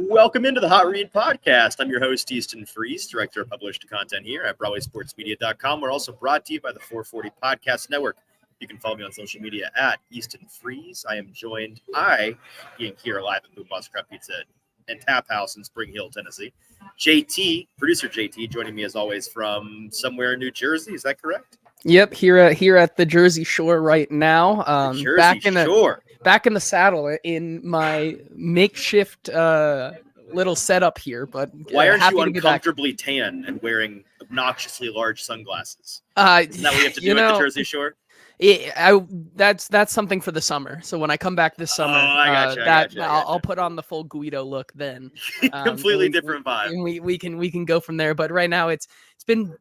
Welcome into the Hot Read Podcast. I'm your host, Easton, Director of Published Content here at BroadwaySportsMedia.com. We're also brought to you by the 440 Podcast Network. You can follow me on social media at Easton Freeze. I am joined, being here live at Boom Boss Crab Pizza and Tap House in Spring Hill, Tennessee. Producer JT, joining me as always from somewhere in New Jersey. Is that correct? Yep, here at the Jersey Shore right now. Back in the saddle in my makeshift little setup here. But why aren't you uncomfortably tan and wearing obnoxiously large sunglasses? Isn't that what you have to do at the Jersey Shore? That's something for the summer. So when I come back this summer, I'll put on the full Guido look then. Completely different vibe. And we can go from there. But right now it's been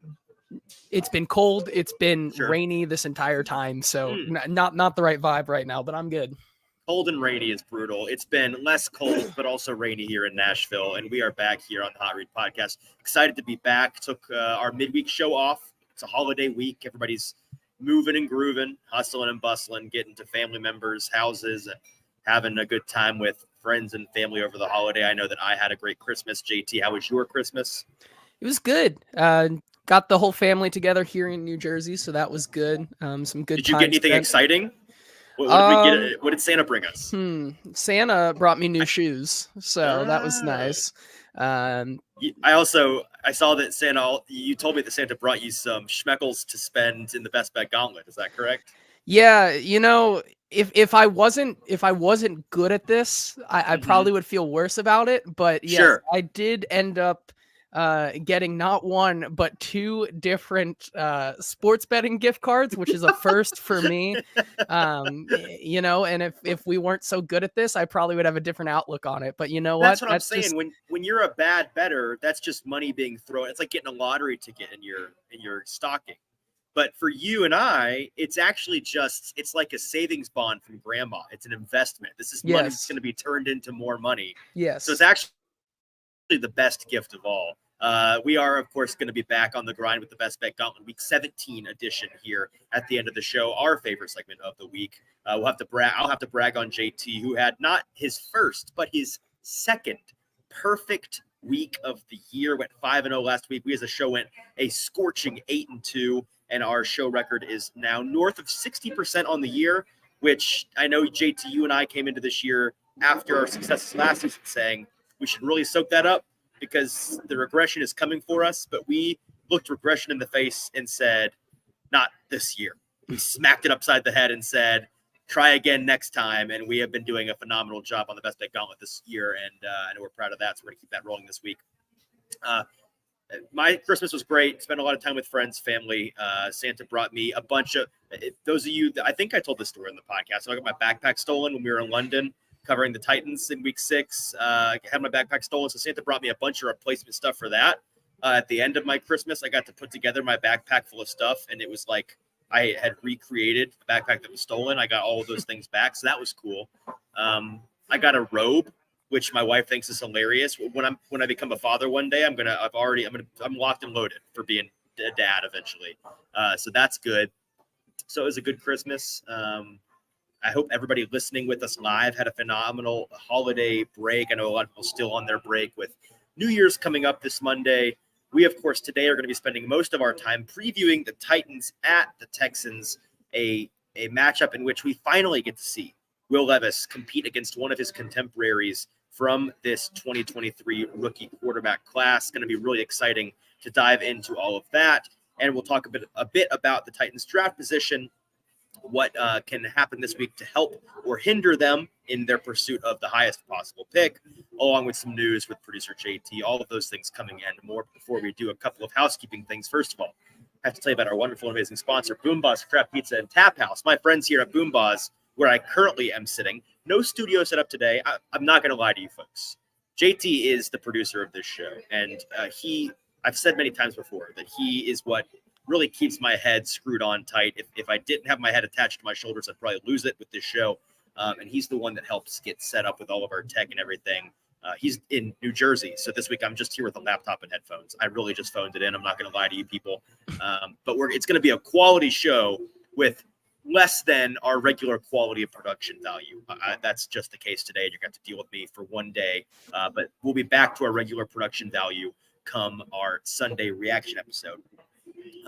cold. It's been rainy this entire time. So not the right vibe right now, but I'm good. Cold and rainy is brutal. It's been less cold, but also rainy here in Nashville. And we are back here on the Hot Read Podcast. Excited to be back. Took our midweek show off. It's a holiday week. Everybody's moving and grooving, hustling and bustling, getting to family members' houses and having a good time with friends and family over the holiday. I know that I had a great Christmas. JT, how was your Christmas? It was good. Got the whole family together here in New Jersey, so that was good. Some good. Did you get anything exciting? What did Santa bring us? Santa brought me new shoes, so that was nice. I saw that Santa. You told me that Santa brought you some schmeckles to spend in the Best Bet Gauntlet. Is that correct? Yeah, if I wasn't good at this, I probably would feel worse about it. But yes, I did end up getting not one but two different sports betting gift cards, which is a first for me. And if we weren't so good at this, I probably would have a different outlook on it. But you know what? That's what I'm saying. When you're a bad bettor, that's just money being thrown. It's like getting a lottery ticket in your stocking. But for you and I, it's actually it's like a savings bond from grandma. It's an investment. This is money that's going to be turned into more money. Yes. So it's actually the best gift of all. We are, of course, going to be back on the grind with the Best Bet Gauntlet Week 17 edition here at the end of the show, our favorite segment of the week. I'll have to brag on JT, who had not his first, but his second perfect week of the year. Went 5-0 last week. We as a show went a scorching 8-2, and our show record is now north of 60% on the year, which I know, JT, you and I came into this year after our successes last season saying we should really soak that up, because the regression is coming for us. But we looked regression in the face and said, not this year. We smacked it upside the head and said, try again next time. And we have been doing a phenomenal job on the Best Bet Gauntlet this year. And I know we're proud of that. So we're going to keep that rolling this week. My Christmas was great. Spent a lot of time with friends, family. Santa brought me a bunch of those of you. I think I told this story in the podcast. So I got my backpack stolen when we were in London, covering the Titans in week 6. I had my backpack stolen, so Santa brought me a bunch of replacement stuff for that. At the end of my Christmas, I got to put together my backpack full of stuff, and it was like I had recreated the backpack that was stolen. I got all of those things back, so that was cool. I got a robe, which my wife thinks is hilarious. When I become a father one day, I'm locked and loaded for being a dad eventually. So that's good. So it was a good Christmas. I hope everybody listening with us live had a phenomenal holiday break. I know a lot of people still on their break with New Year's coming up this Monday. We, of course, today are going to be spending most of our time previewing the Titans at the Texans, a matchup in which we finally get to see Will Levis compete against one of his contemporaries from this 2023 rookie quarterback class. Going to be really exciting to dive into all of that. And we'll talk a bit about the Titans draft position, what can happen this week to help or hinder them in their pursuit of the highest possible pick, along with some news with producer JT, all of those things coming in. More before we do a couple of housekeeping things. First of all, I have to tell you about our wonderful, amazing sponsor, Boom Boss Crab Pizza and Tap House. My friends here at Boom Boss, where I currently am sitting. No studio set up today. I'm not going to lie to you folks. JT is the producer of this show, and I've said many times before that he is what really keeps my head screwed on tight. If I didn't have my head attached to my shoulders, I'd probably lose it with this show. And he's the one that helps get set up with all of our tech and everything. He's in New Jersey. So this week I'm just here with a laptop and headphones. I really just phoned it in. I'm not going to lie to you people. But it's going to be a quality show with less than our regular quality of production value. That's just the case today, and you're going to have to deal with me for one day. But we'll be back to our regular production value come our Sunday reaction episode.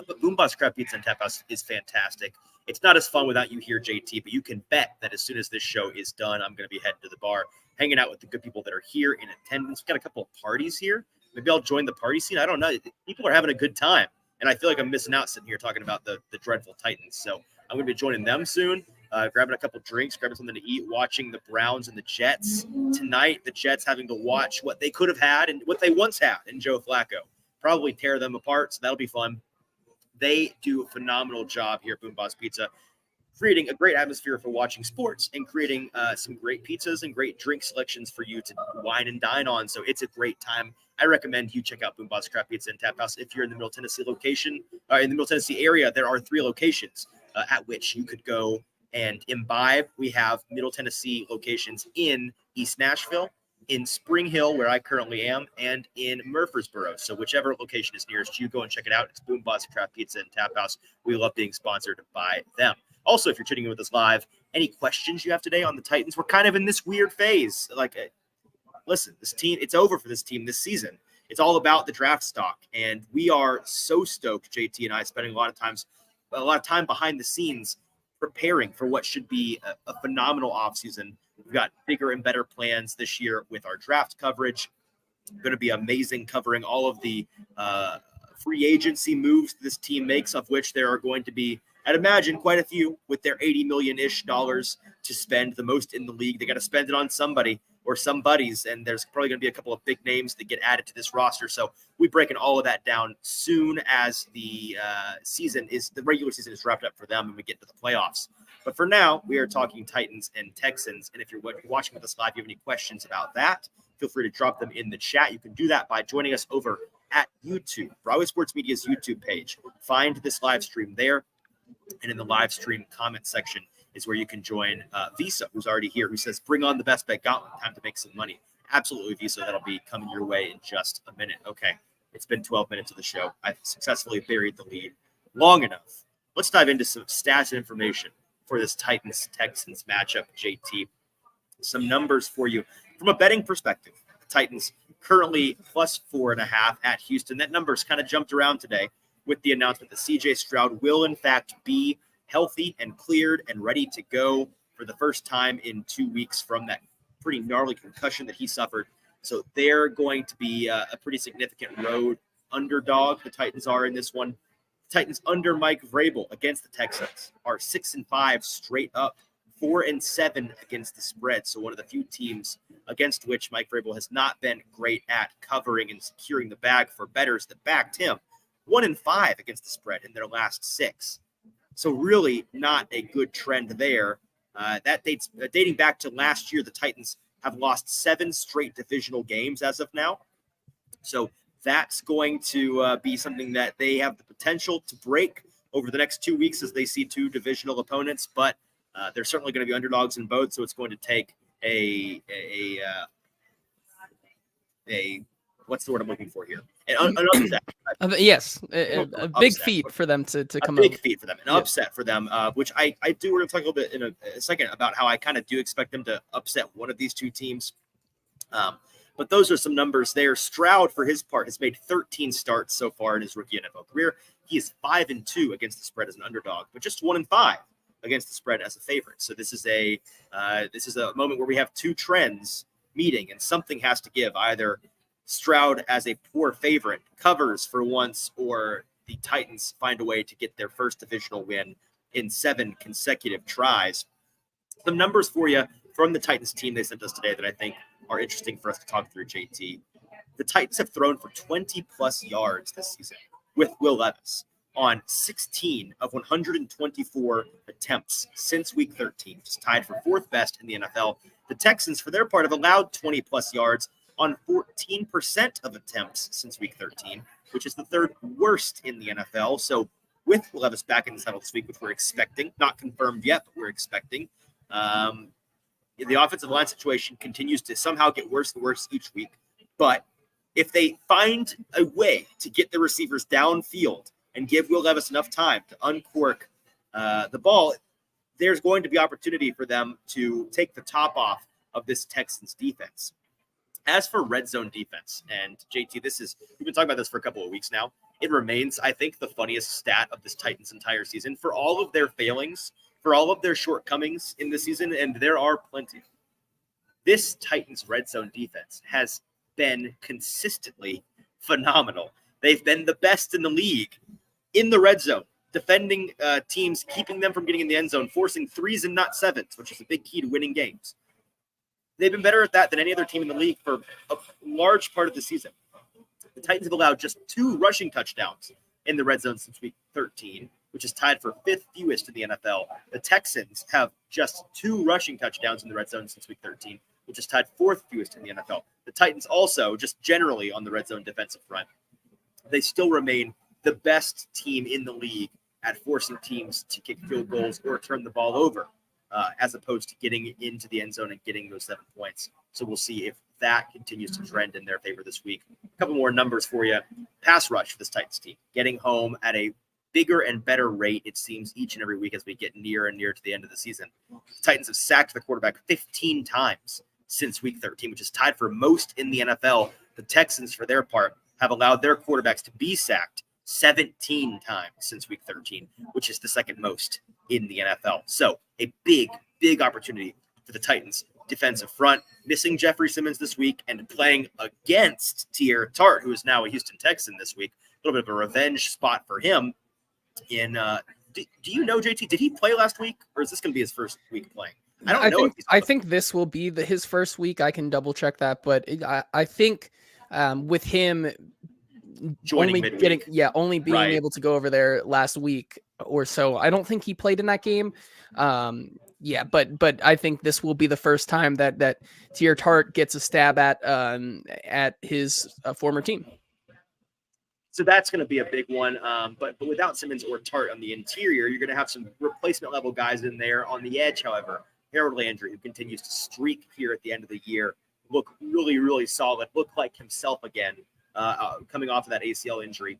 But Boomboss Crab Pizza and Tap House is fantastic. It's not as fun without you here, JT, but you can bet that as soon as this show is done, I'm going to be heading to the bar, hanging out with the good people that are here in attendance. We've got a couple of parties here. Maybe I'll join the party scene. I don't know. People are having a good time, and I feel like I'm missing out sitting here talking about the dreadful Titans. So I'm going to be joining them soon, grabbing a couple drinks, grabbing something to eat, watching the Browns and the Jets. Tonight, the Jets having to watch what they could have had and what they once had in Joe Flacco. Probably tear them apart, so that'll be fun. They do a phenomenal job here at Boomboss Pizza, creating a great atmosphere for watching sports and creating some great pizzas and great drink selections for you to wine and dine on. So it's a great time. I recommend you check out Boomboss Crab Pizza and Tap House. If you're in the Middle Tennessee location, in the Middle Tennessee area, there are 3 locations at which you could go and imbibe. We have Middle Tennessee locations in East Nashville, in Spring Hill, where I currently am, and in Murfreesboro. So whichever location is nearest you, go and check it out. It's Boomboss Crab Pizza and Tap House. We love being sponsored by them. Also, if you're tuning in with us live, any questions you have today on the Titans? We're kind of in this weird phase. Like, listen, this team, it's over for this team this season. It's all about the draft stock, and we are so stoked, JT and I, spending a lot of time behind the scenes preparing for what should be a phenomenal offseason. We've got bigger and better plans this year with our draft coverage. Going to be amazing, covering all of the free agency moves this team makes, of which there are going to be, I'd imagine, quite a few with their $80 million-ish to spend, the most in the league. They got to spend it on somebody or somebody's, and there's probably going to be a couple of big names that get added to this roster. So we're breaking all of that down soon as the regular season is wrapped up for them and we get to the playoffs. But for now, we are talking Titans and Texans. And if you're watching with us live, you have any questions about that, feel free to drop them in the chat. You can do that by joining us over at YouTube, Broadway Sports Media's YouTube page. Find this live stream there. And in the live stream comment section is where you can join Visa, who's already here, who says, bring on the best bet gauntlet, time to make some money. Absolutely, Visa. That'll be coming your way in just a minute. Okay, it's been 12 minutes of the show. I've successfully buried the lead long enough. Let's dive into some stats and information for this Titans-Texans matchup, JT. Some numbers for you. From a betting perspective, the Titans currently plus 4.5 at Houston. That number's kind of jumped around today with the announcement that CJ Stroud will, in fact, be healthy and cleared and ready to go for the first time in 2 weeks from that pretty gnarly concussion that he suffered. So they're going to be a pretty significant road underdog. The Titans are in this one. Titans under Mike Vrabel against the Texans are 6-5 straight up, 4-7 against the spread. So one of the few teams against which Mike Vrabel has not been great at covering and securing the bag for bettors that backed him. 1-5 against the spread in their last 6. So really not a good trend there. That dates dating back to last year. The Titans have lost 7 straight divisional games as of now. So that's going to be something that they have the potential to break over the next 2 weeks as they see 2 divisional opponents. But they're certainly going to be underdogs in both. So it's going to take a what's the word I'm looking for here? An upset. Yes, a big feat for them to come up. A big feat for them, an upset for them, which I do. We're going to talk a little bit in a second about how I kind of do expect them to upset one of these 2 teams. But those are some numbers there. Stroud, for his part, has made 13 starts so far in his rookie NFL career. He is 5-2 against the spread as an underdog, but just 1-5 against the spread as a favorite. So this is a moment where we have 2 trends meeting, and something has to give. Either Stroud, as a poor favorite, covers for once, or the Titans find a way to get their first divisional win in 7 consecutive tries. Some numbers for you from the Titans team they sent us today that I think are interesting for us to talk through, JT. The Titans have thrown for 20-plus yards this season with Will Levis on 16 of 124 attempts since Week 13, just tied for 4th best in the NFL. The Texans, for their part, have allowed 20-plus yards on 14% of attempts since Week 13, which is the 3rd worst in the NFL. So with Levis back in the saddle this week, which we're expecting, not confirmed yet, but we're expecting, the offensive line situation continues to somehow get worse and worse each week. But if they find a way to get the receivers downfield and give Will Levis enough time to uncork the ball, there's going to be opportunity for them to take the top off of this Texans defense. As for red zone defense, and JT, we've been talking about this for a couple of weeks now. It remains, I think, the funniest stat of this Titans entire season. For all of their failings, for all of their shortcomings in the season, and there are plenty, this Titans red zone defense has been consistently phenomenal. They've been the best in the league in the red zone, defending teams, keeping them from getting in the end zone, forcing 3s and not 7s, which is a big key to winning games. They've been better at that than any other team in the league for a large part of the season. The Titans have allowed just 2 rushing touchdowns in the red zone since week 13, which is tied for 5th fewest in the NFL. The Texans have just 2 rushing touchdowns in the red zone since week 13, which is tied 4th fewest in the NFL. The Titans also, just generally on the red zone defensive front, they still remain the best team in the league at forcing teams to kick field goals or turn the ball over, as opposed to getting into the end zone and getting those 7 points. So we'll see if that continues to trend in their favor this week. A couple more numbers for you. Pass rush for this Titans team, getting home at a bigger and better rate, it seems, each and every week as we get near and near to the end of the season. The Titans have sacked the quarterback 15 times since week 13, which is tied for most in the NFL. The Texans, for their part, have allowed their quarterbacks to be sacked 17 times since week 13, which is the second most in the NFL. So a big, big opportunity for the Titans defensive front, missing Jeffrey Simmons this week and playing against Teair Tart, who is now a Houston Texan this week. A little bit of a revenge spot for him. Do you know, JT, did he play last week, or is this going to be his first week playing? I think this will be his first week. I can double check that, but I think with him joining midweek. only being able to go over there last week or so, I don't think he played in that game. But I think this will be the first time that Teair Tart gets a stab at his former team. So that's going to be a big one. But without Simmons or Tart on the interior, you're going to have some replacement level guys in there. On the edge, however, Harold Landry, who continues to streak here at the end of the year, look really, really solid, look like himself again, coming off of that ACL injury.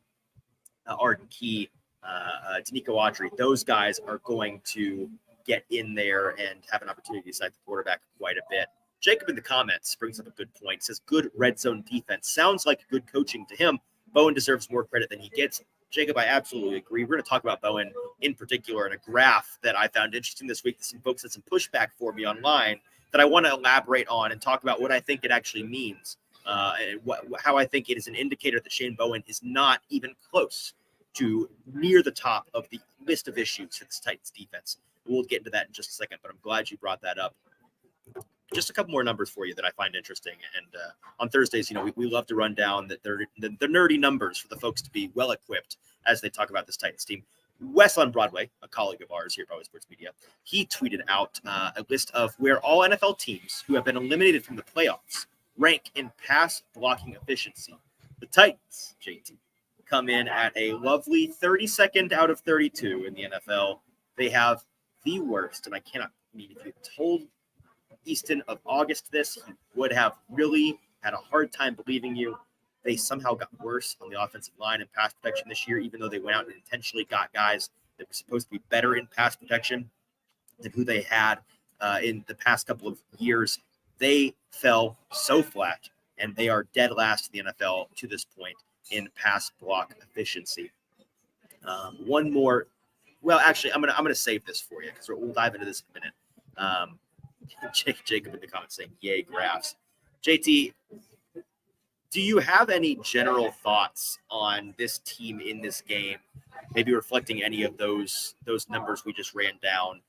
Arden Key, Danico Autry, those guys are going to get in there and have an opportunity to decide the quarterback quite a bit. Jacob in the comments brings up a good point. Says good red zone defense. Sounds like good coaching to him. Bowen deserves more credit than he gets. Jacob, I absolutely agree. We're going to talk about Bowen in particular in a graph that I found interesting this week. Some folks had some pushback for me online that I want to elaborate on and talk about what I think it actually means. And how I think it is an indicator that Shane Bowen is not even close to near the top of the list of issues for this Titans defense. We'll get into that in just a second, but I'm glad you brought that up. Just a couple more numbers for you that I find interesting. And on Thursdays, we love to run down the nerdy numbers for the folks to be well-equipped as they talk about this Titans team. Wes on Broadway, a colleague of ours here at Broadway Sports Media, he tweeted out a list of where all NFL teams who have been eliminated from the playoffs rank in pass blocking efficiency. The Titans, JT, come in at a lovely 32nd out of 32 in the NFL. They have the worst, and if you told Easton of August this, he would have really had a hard time believing you. They somehow got worse on the offensive line and pass protection this year, even though they went out and intentionally got guys that were supposed to be better in pass protection than who they had in the past couple of years. They fell so flat, and they are dead last in the NFL to this point in pass block efficiency. One more. Well, actually, I'm gonna save this for you because we'll dive into this in a minute. Jacob in the comments saying, "Yay, graphs." JT, do you have any general thoughts on this team in this game? Maybe reflecting any of those numbers we just ran down.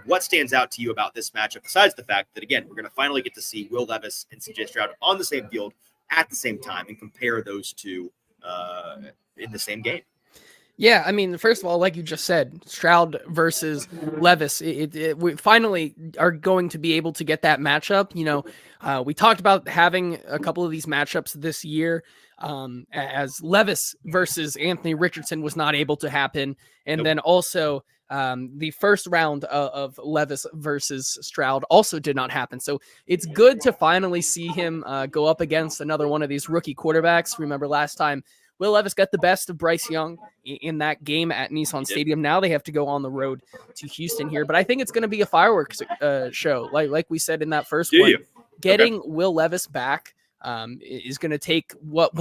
What stands out to you about this matchup, besides the fact that, again, we're going to finally get to see Will Levis and CJ Stroud on the same field at the same time and compare those two in the same game? Yeah, I mean, first of all, like you just said, Stroud versus Levis, we finally are going to be able to get that matchup. We talked about having a couple of these matchups this year, as Levis versus Anthony Richardson was not able to happen. And then also the first round of Levis versus Stroud also did not happen. So it's good to finally see him go up against another one of these rookie quarterbacks. Remember last time Will Levis got the best of Bryce Young in that game at Nissan Stadium. Now they have to go on the road to Houston here, but I think it's going to be a fireworks show. Like we said in that first one, getting Will Levis back is going to take what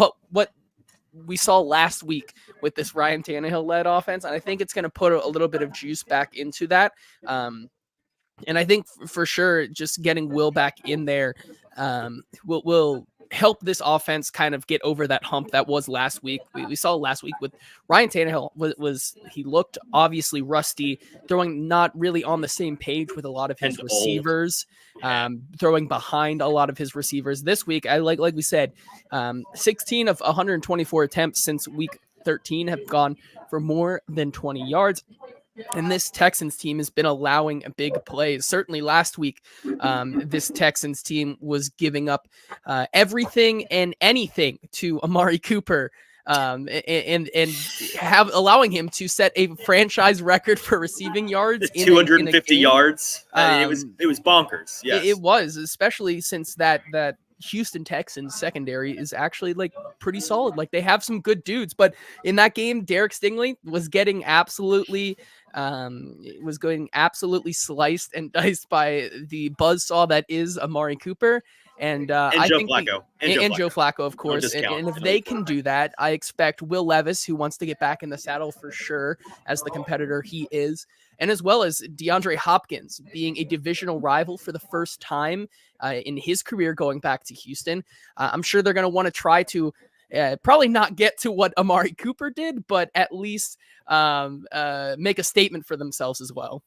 we saw last week with this Ryan Tannehill led offense. And I think it's going to put a little bit of juice back into that. And I think for sure, just getting Will back in there will help this offense kind of get over that hump that was last week. We saw last week with Ryan Tannehill was he looked obviously rusty, throwing not really on the same page with a lot of his receivers, throwing behind a lot of his receivers. This week, I like we said, 16 of 124 attempts since week 13 have gone for more than 20 yards. And this Texans team has been allowing big plays. Certainly last week, this Texans team was giving up everything and anything to Amari Cooper, and allowing him to set a franchise record for receiving yards. 250 yards. It was bonkers. Yes. It was, especially since that Houston Texans secondary is actually like pretty solid. Like they have some good dudes, but in that game, Derek Stingley was getting absolutely sliced and diced by the buzzsaw that is Amari Cooper. And I Joe think Flacco. Joe Flacco, of course. And if they can do that, I expect Will Levis, who wants to get back in the saddle for sure, as the competitor he is, and as well as DeAndre Hopkins being a divisional rival for the first time in his career going back to Houston. I'm sure they're going to want to try to probably not get to what Amari Cooper did, but at least make a statement for themselves as well.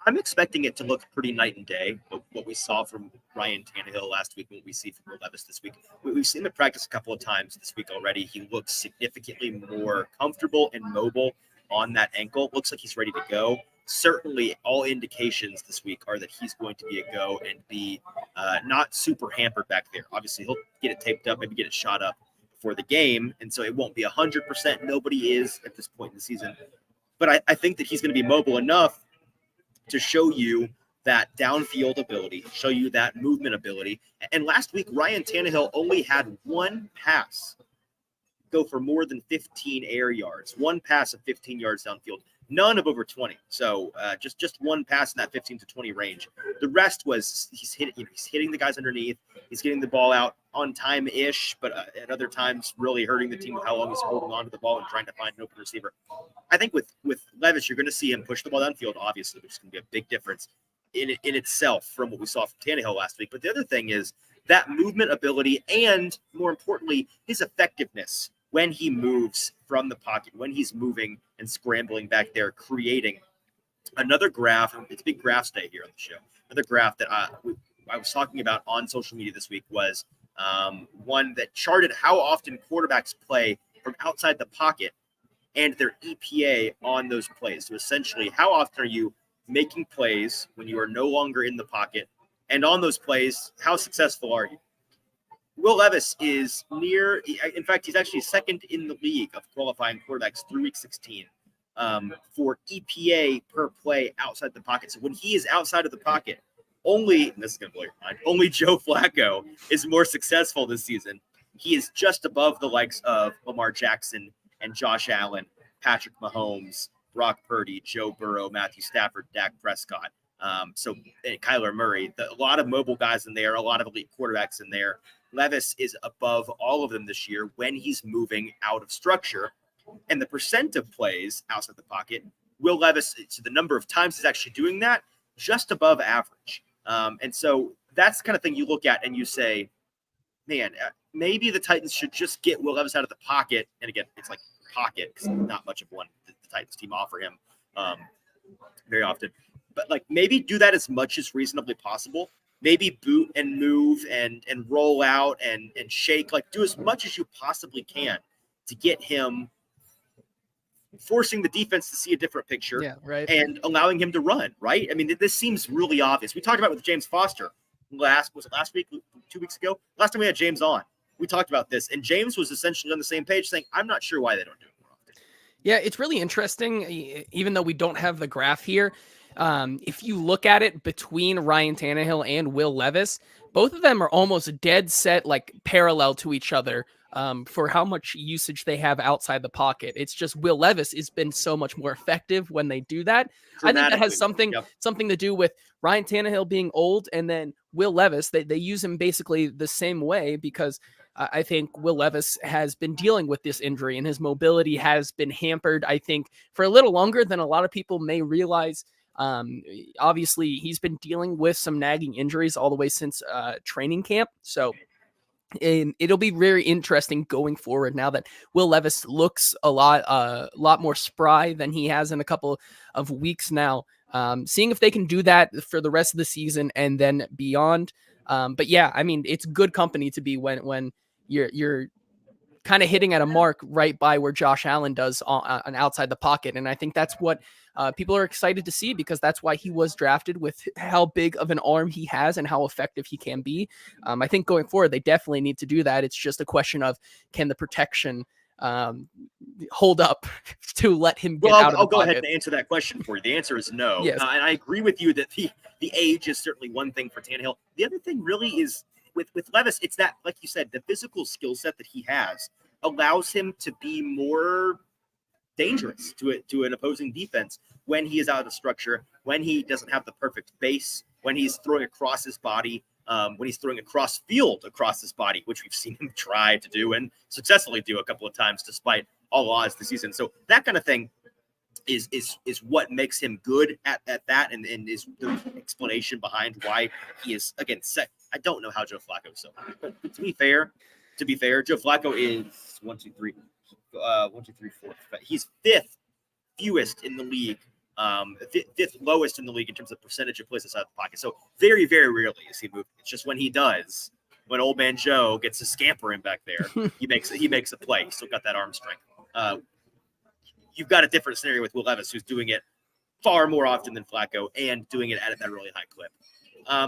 I'm expecting it to look pretty night and day, what we saw from Ryan Tannehill last week and what we see from Will Levis this week. We've seen him practice a couple of times this week already. He looks significantly more comfortable and mobile on that ankle. Looks like he's ready to go. Certainly all indications this week are that he's going to be a go and be not super hampered back there. Obviously, he'll get it taped up, maybe get it shot up before the game, and so it won't be 100%. Nobody is at this point in the season. But I think that he's going to be mobile enough to show you that downfield ability, show you that movement ability. And last week, Ryan Tannehill only had one pass go for more than 15 air yards, one pass of 15 yards downfield, none of over 20. So just one pass in that 15 to 20 range. The rest was he's hitting the guys underneath. He's getting the ball out on time-ish, but at other times really hurting the team with how long he's holding on to the ball and trying to find an open receiver. I think with Levis, you're going to see him push the ball downfield, obviously, which is going to be a big difference in itself from what we saw from Tannehill last week. But the other thing is that movement ability and, more importantly, his effectiveness when he moves from the pocket, when he's moving and scrambling back there, creating another graph. It's a big graphs day here on the show. Another graph that I was talking about on social media this week was one that charted how often quarterbacks play from outside the pocket and their EPA on those plays. So essentially, how often are you making plays when you are no longer in the pocket? And on those plays, how successful are you? Will Levis is near, in fact, he's actually second in the league of qualifying quarterbacks through week 16 for EPA per play outside the pocket. So when he is outside of the pocket, only, and this is going to blow your mind, only Joe Flacco is more successful this season. He is just above the likes of Lamar Jackson and Josh Allen, Patrick Mahomes, Brock Purdy, Joe Burrow, Matthew Stafford, Dak Prescott. So Kyler Murray, a lot of mobile guys in there, a lot of elite quarterbacks in there. Levis is above all of them this year when he's moving out of structure. And the percent of plays outside the pocket, Will Levis, so the number of times he's actually doing that, just above average. And so that's the kind of thing you look at and you say, man, maybe the Titans should just get Will Levis out of the pocket. And again, it's like pocket because not much of one the Titans team offer him very often. But like maybe do that as much as reasonably possible. Maybe boot and move and roll out and shake. Like do as much as you possibly can to get him, forcing the defense to see a different picture, and allowing him to run, right? I mean, this seems really obvious. We talked about it with James Foster last week, 2 weeks ago? Last time we had James on, we talked about this, and James was essentially on the same page saying, I'm not sure why they don't do it more often. Yeah, it's really interesting, even though we don't have the graph here. If you look at it between Ryan Tannehill and Will Levis, both of them are almost dead set, like parallel to each other for how much usage they have outside the pocket. It's just Will Levis has been so much more effective when they do that. I think that has something to do with Ryan Tannehill being old, and then Will Levis, they use him basically the same way, because I think Will Levis has been dealing with this injury and his mobility has been hampered, I think, for a little longer than a lot of people may realize. Obviously, he's been dealing with some nagging injuries all the way since training camp. So it'll be very interesting going forward now that Will Levis looks a lot more spry than he has in a couple of weeks now. Seeing if they can do that for the rest of the season and then beyond. But yeah, I mean, it's good company to be when you're kind of hitting at a mark right by where Josh Allen does on outside the pocket. And I think that's what people are excited to see, because that's why he was drafted, with how big of an arm he has and how effective he can be. I think going forward, they definitely need to do that. It's just a question of, can the protection hold up to let him get out of the I'll go pocket? ahead and answer that question for you. The answer is no. Yes. And I agree with you that the age is certainly one thing for Tannehill. The other thing really is with Levis, it's that, like you said, the physical skill set that he has allows him to be more dangerous to an opposing defense when he is out of the structure, when he doesn't have the perfect base, when he's throwing across his body, when he's throwing across field across his body, which we've seen him try to do and successfully do a couple of times despite all odds this season. So that kind of thing is what makes him good at that, and is the explanation behind why he is, again, set. I don't know how Joe Flacco is so high, but to be fair, Joe Flacco is 1, 2, 3, 4. He's fifth fewest in the league, fifth lowest in the league in terms of percentage of plays outside the pocket. So very, very rarely is he moving. It's just when he does, when old man Joe gets to scamper him back there, he makes a play. He's still got that arm strength. You've got a different scenario with Will Levis, who's doing it far more often than Flacco and doing it at that really high clip.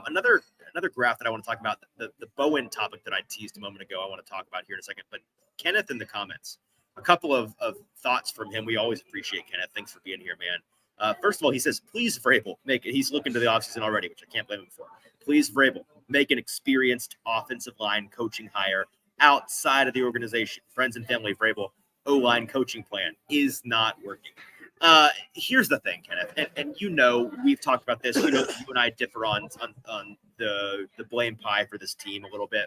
Another graph that I want to talk about, the Bowen topic that I teased a moment ago, I want to talk about here in a second. But Kenneth in the comments, a couple of thoughts from him. We always appreciate Kenneth. Thanks for being here, man. First of all, he says, please, Vrabel, make it. He's looking to the offseason already, which I can't blame him for. Please, Vrabel, make an experienced offensive line coaching hire outside of the organization. Friends and family, Vrabel, O-line coaching plan is not working. Here's the thing, Kenneth, and we've talked about this. You and I differ on the blame pie for this team a little bit.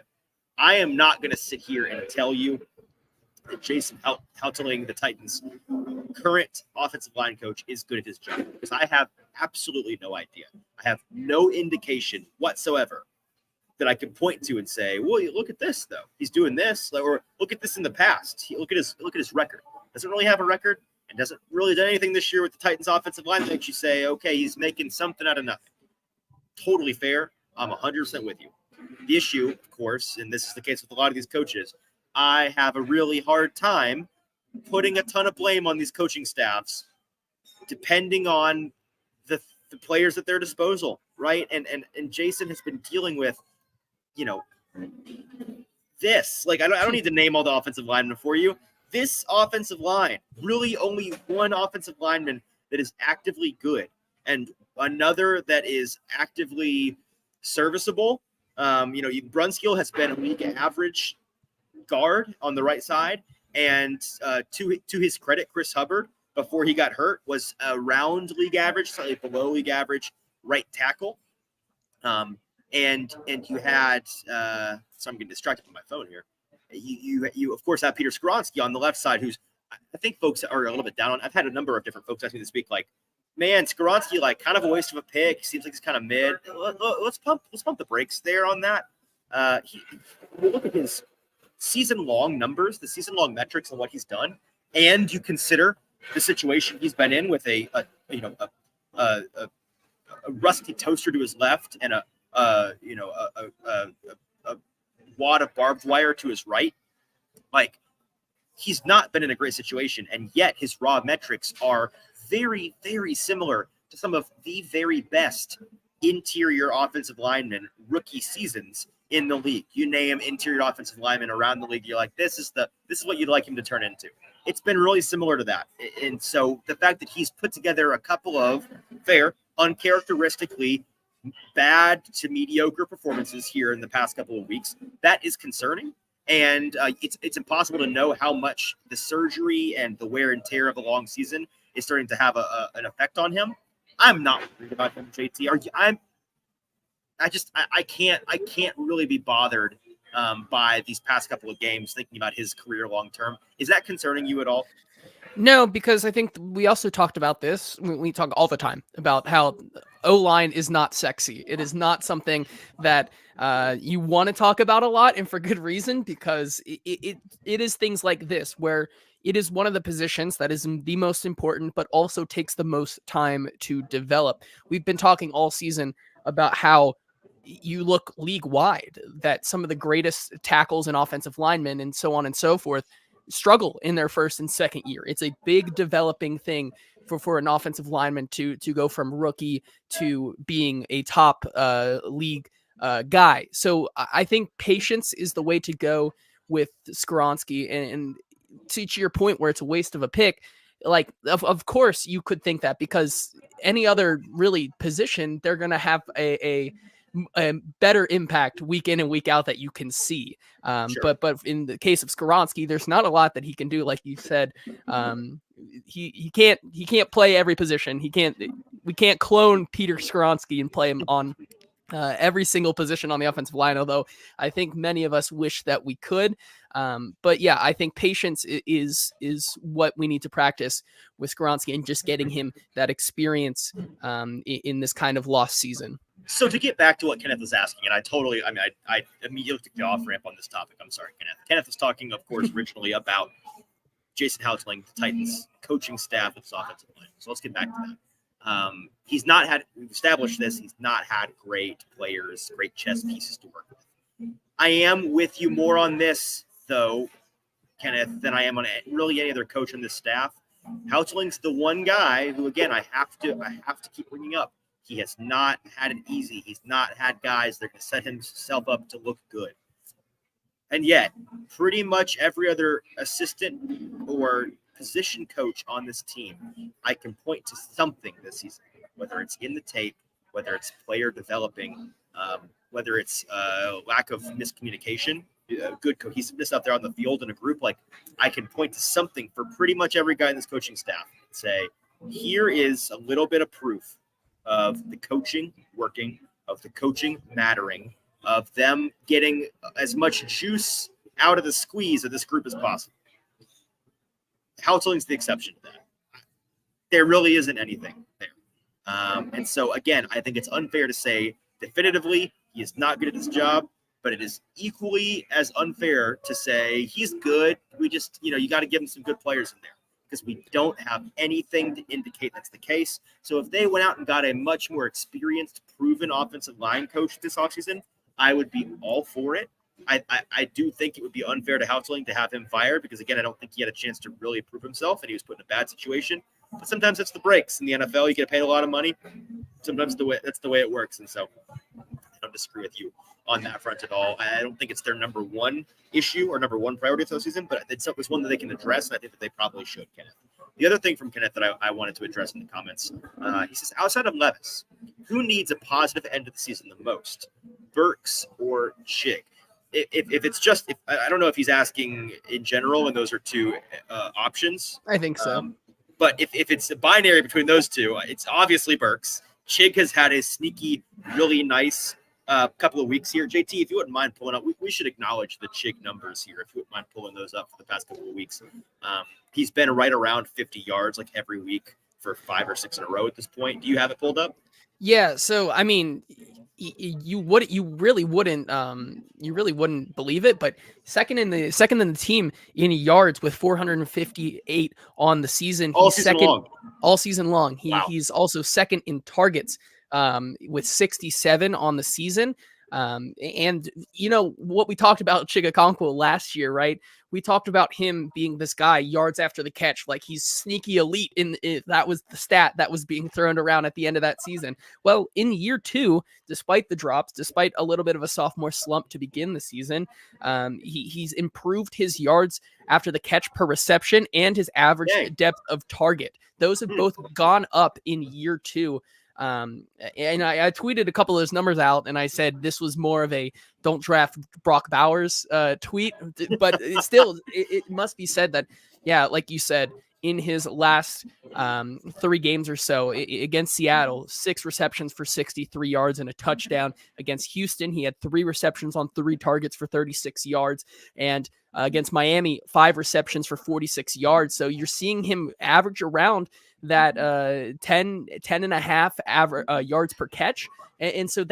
I am not going to sit here and tell you that Jason Houteling, the Titans' current offensive line coach, is good at his job, because I have absolutely no idea. I have no indication whatsoever that I can point to and say, well, look at this, though. He's doing this, or look at this in the past. Look at his record. Doesn't really have a record, and doesn't really do anything this year with the Titans offensive line that makes you say, okay, he's making something out of nothing. Totally fair. I'm 100% with you. The issue, of course, and this is the case with a lot of these coaches, I have a really hard time putting a ton of blame on these coaching staffs, depending on the players at their disposal, right? And Jason has been dealing with, this. Like, I don't need to name all the offensive linemen for you. This offensive line, really only one offensive lineman that is actively good and another that is actively serviceable. Brunskill has been a league average guard on the right side, and to his credit, Chris Hubbard, before he got hurt, was around league average, slightly below league average right tackle. And you had so I'm getting distracted from my phone here. You of course have Peter Skoronski on the left side, who's, I think folks are a little bit down on. I've had a number of different folks ask me this week, like, man, Skoronski, like, kind of a waste of a pick. He seems like he's kind of mid. Let's pump the brakes there on that. Look at his season-long numbers, the season-long metrics and what he's done, and you consider the situation he's been in with a rusty toaster to his left and a wad of barbed wire to his right. Like, he's not been in a great situation, and yet his raw metrics are very, very similar to some of the very best interior offensive linemen rookie seasons in the league. You name interior offensive linemen around the league, you're like, this is what you'd like him to turn into. It's been really similar to that. And so the fact that he's put together a couple of fair, uncharacteristically bad to mediocre performances here in the past couple of weeks, that is concerning. And it's impossible to know how much the surgery and the wear and tear of a long season is starting to have an effect on him. I'm not worried about him, JT. I can't really be bothered by these past couple of games thinking about his career long term. Is that concerning you at all? No, because I think we also talked about this. We talk all the time about how O-line is not sexy. It is not something that you want to talk about a lot, and for good reason, because it is things like this where it is one of the positions that is the most important, but also takes the most time to develop. We've been talking all season about how you look league wide, that some of the greatest tackles and offensive linemen and so on and so forth struggle in their first and second year. It's a big developing thing for an offensive lineman to go from rookie to being a top league guy. So I think patience is the way to go with Skoronski. And to your point where it's a waste of a pick, like, of course you could think that, because any other really position, they're going to have a better impact week in and week out that you can see. Sure. But in the case of Skoronski, there's not a lot that he can do. Like you said, he can't play every position. We can't clone Peter Skoronski and play him on every single position on the offensive line, although I think many of us wish that we could. But yeah, I think patience is what we need to practice with Skoronski, and just getting him that experience in this kind of lost season. So to get back to what Kenneth was asking, and I immediately took the off ramp on this topic. I'm sorry, Kenneth. Kenneth was talking, of course, originally about Jason Houtling, the Titans coaching staff with his offensive line. So let's get back to that. We've established this, he's not had great players, great chess pieces to work with. I am with you more on this, though, Kenneth, than I am on really any other coach on this staff. Houtling's the one guy who, again, I have to keep bringing up. He has not had it easy. He's not had guys that are going to set himself up to look good. And yet, pretty much every other assistant or position coach on this team, I can point to something this season, whether it's in the tape, whether it's player developing, whether it's lack of miscommunication, good cohesiveness out there on the field in a group. Like, I can point to something for pretty much every guy in this coaching staff and say, here is a little bit of proof of the coaching working, of the coaching mattering, of them getting as much juice out of the squeeze of this group as possible. Houtling's the exception to that. There really isn't anything there. And so, again, I think it's unfair to say definitively he is not good at his job, but it is equally as unfair to say he's good. We just, you got to give him some good players in there, because we don't have anything to indicate that's the case. So if they went out and got a much more experienced, proven offensive line coach this offseason, I would be all for it. I do think it would be unfair to Houtling to have him fired, because, again, I don't think he had a chance to really prove himself, and he was put in a bad situation. But sometimes it's the breaks in the NFL. You get paid a lot of money. Sometimes that's the way it works. And so I don't disagree with you on that front at all. I don't think it's their number one issue or number one priority this season, but it's one that they can address, and I think that they probably should, Kenneth. The other thing from Kenneth that I wanted to address in the comments, he says, outside of Levis, who needs a positive end of the season the most, Burks or Chig? If it's just, I don't know if he's asking in general, and those are two options. I think so. But if it's a binary between those two, it's obviously Burks. Chig has had a sneaky, really nice couple of weeks here. JT, if you wouldn't mind pulling up, we should acknowledge the Chig numbers here, if you wouldn't mind pulling those up for the past couple of weeks. He's been right around 50 yards like every week for 5 or 6 in a row at this point. Do you have it pulled up? Yeah, so I mean, you really wouldn't believe it, but second in the team in yards with 458 on the season. All season long. Wow. He's also second in targets with 67 on the season. And what we talked about Chigakonkwo last year, right? We talked about him being this guy yards after the catch, like he's sneaky elite that was the stat that was being thrown around at the end of that season. Well, in year 2, despite the drops, despite a little bit of a sophomore slump to begin the season, he's improved his yards after the catch per reception and his average depth of target. Those have both gone up in year 2. And I tweeted a couple of those numbers out, and I said this was more of a don't draft Brock Bowers tweet, but it must be said that, yeah, like you said, in his last 3 games or so against Seattle, 6 receptions for 63 yards and a touchdown. Against Houston, he had 3 receptions on 3 targets for 36 yards. And against Miami, 5 receptions for 46 yards. So you're seeing him average around that 10 and a half average yards per catch. And so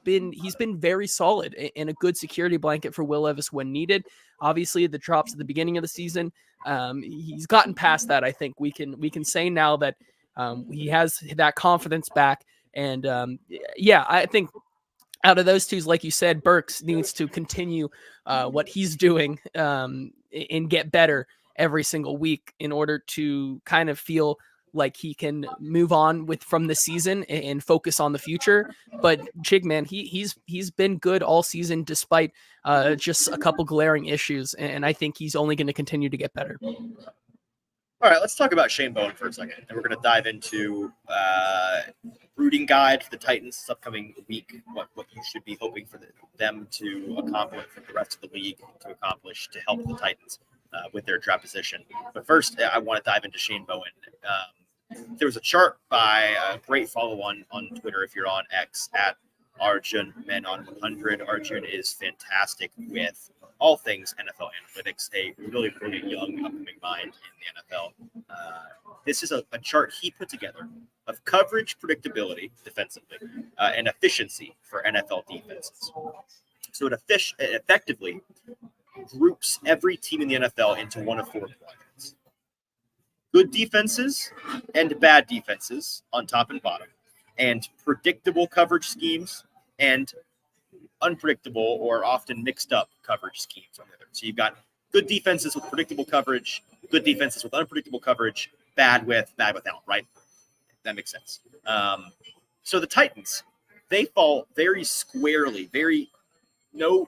he's been very solid and a good security blanket for Will Levis when needed. Obviously, the drops at the beginning of the season, he's gotten past that. I think we can say now that he has that confidence back. And yeah, I think out of those two, like you said, Burks needs to continue what he's doing and get better every single week in order to kind of feel like he can move on from the season and focus on the future. But Chig, man, he's been good all season despite just a couple glaring issues, and I think he's only going to continue to get better. All right, let's talk about Shane Bowen for a second, and we're going to dive into rooting guide for the Titans this upcoming week, what you should be hoping for them to accomplish, for the rest of the league to accomplish to help the Titans with their draft position. But first, I want to dive into Shane Bowen. There was a chart by a great follow on Twitter, if you're on X, at Arjun Men on 100. Arjun is fantastic with all things NFL analytics, a really, really young upcoming mind in the NFL. This is a chart he put together of coverage predictability defensively and efficiency for NFL defenses. So it effectively groups every team in the NFL into one of 4 quadrants. Good defenses and bad defenses on top and bottom, and predictable coverage schemes and unpredictable or often mixed up coverage schemes on the other. So you've got good defenses with predictable coverage, good defenses with unpredictable coverage, bad without, right? That makes sense. So the Titans, they fall very squarely, no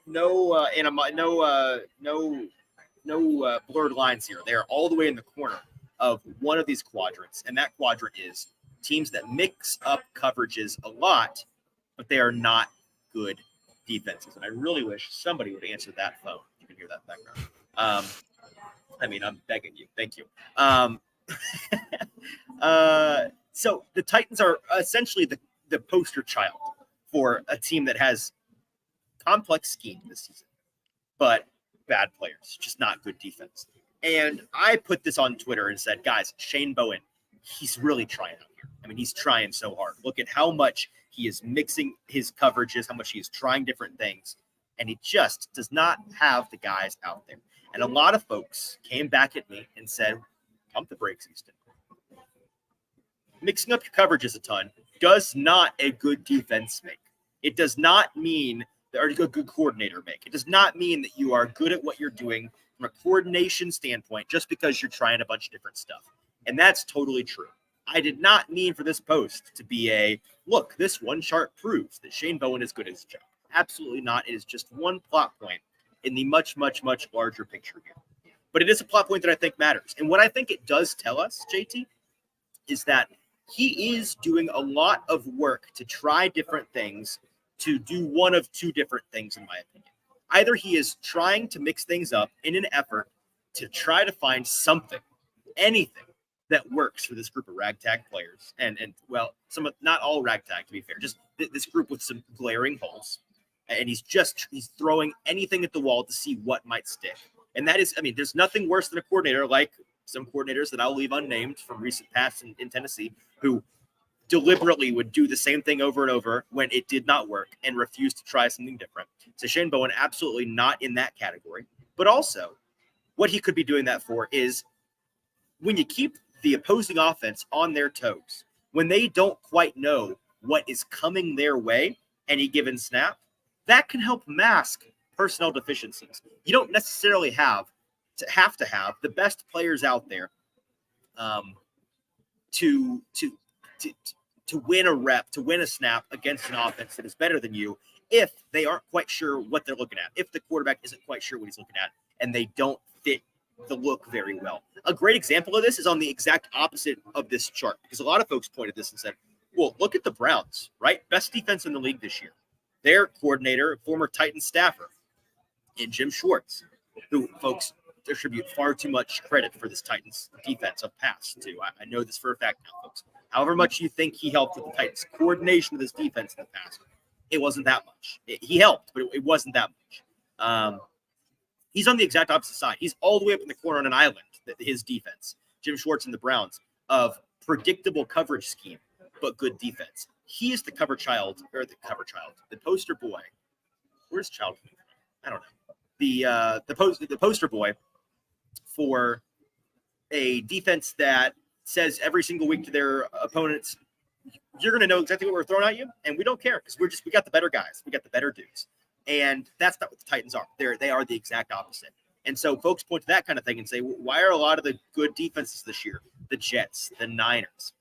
blurred lines here. They're all the way in the corner of one of these quadrants, and that quadrant is teams that mix up coverages a lot, but they are not good defenses. And I really wish somebody would answer that phone. You can hear that in the background. I mean, I'm begging you. Thank you. So the Titans are essentially the poster child for a team that has complex scheme this season, but bad players, just not good defense. And I put this on Twitter and said, guys, Shane Bowen, he's really trying out here. I mean, he's trying so hard. Look at how much he is mixing his coverages, how much he is trying different things. And he just does not have the guys out there. And a lot of folks came back at me and said, pump the brakes, Easton. Mixing up your coverages a ton does not a good defense make. It does not mean or a good coordinator make. It does not mean that you are good at what you're doing from a coordination standpoint just because you're trying a bunch of different stuff. And that's totally true. I did not mean for this post to be look, this one chart proves that Shane Bowen is good at his job. Absolutely not. It is just one plot point in the much, much, much larger picture here. But it is a plot point that I think matters. And what I think it does tell us, JT, is that he is doing a lot of work to try different things, to do one of 2 different things, in my opinion. Either he is trying to mix things up in an effort to try to find something, anything that works for this group of ragtag players. And well, not all ragtag, to be fair, just this group with some glaring holes. And he's throwing anything at the wall to see what might stick. And that is, I mean, there's nothing worse than a coordinator like some coordinators that I'll leave unnamed from recent past in Tennessee who deliberately would do the same thing over and over when it did not work and refuse to try something different. So Shane Bowen, absolutely not in that category. But also, what he could be doing that for is when you keep the opposing offense on their toes, when they don't quite know what is coming their way any given snap, that can help mask personnel deficiencies. You don't necessarily have to have the best players out there to win a rep, to win a snap against an offense that is better than you if they aren't quite sure what they're looking at, if the quarterback isn't quite sure what he's looking at, and they don't fit the look very well. A great example of this is on the exact opposite of this chart, because a lot of folks pointed this and said, Well, look at the Browns, right? Best defense in the league this year. Their coordinator, former Titans staffer, and Jim Schwartz, who folks distribute far too much credit for this Titans defense of pass to. I know this for a fact now, folks. However much you think he helped with the Titans coordination of this defense in the past, it wasn't that much. He helped, but it wasn't that much. He's on the exact opposite side. He's all the way up in the corner on an island, his defense. Jim Schwartz and the Browns, of predictable coverage scheme, but good defense. He is the the poster boy. Where's child? I don't know. The poster boy for a defense that says every single week to their opponents, you're going to know exactly what we're throwing at you, and we don't care because we got the better guys. We got the better dudes. And that's not what the Titans are. They are the exact opposite. And so folks point to that kind of thing and say, well, why are a lot of the good defenses this year, the Jets, the Niners,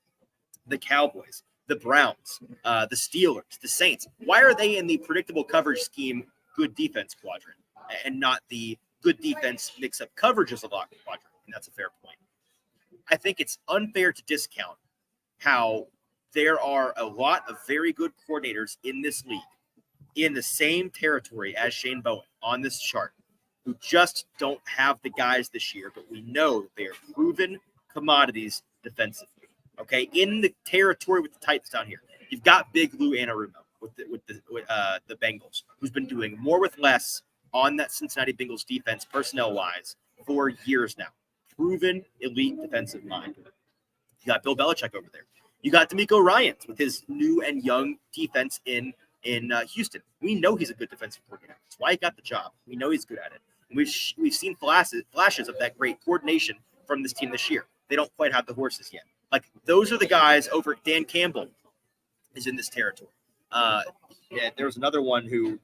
the Cowboys, the Browns, the Steelers, the Saints, why are they in the predictable coverage scheme good defense quadrant and not the good defense mix-up coverages a lot quadrant? And that's a fair point. I think it's unfair to discount how there are a lot of very good coordinators in this league in the same territory as Shane Bowen on this chart who just don't have the guys this year, but we know they are proven commodities defensively. Okay, in the territory with the Titans down here, you've got Big Lou Anarumo with the Bengals, who's been doing more with less on that Cincinnati Bengals defense personnel-wise for years now. Proven elite defensive mind. You got Bill Belichick over there. You got DeMeco Ryans with his new and young defense in Houston. We know he's a good defensive coordinator. That's why he got the job. We know he's good at it. And we've seen flashes of that great coordination from this team this year. They don't quite have the horses yet. Like, those are the guys over. Dan Campbell is in this territory. There was another one who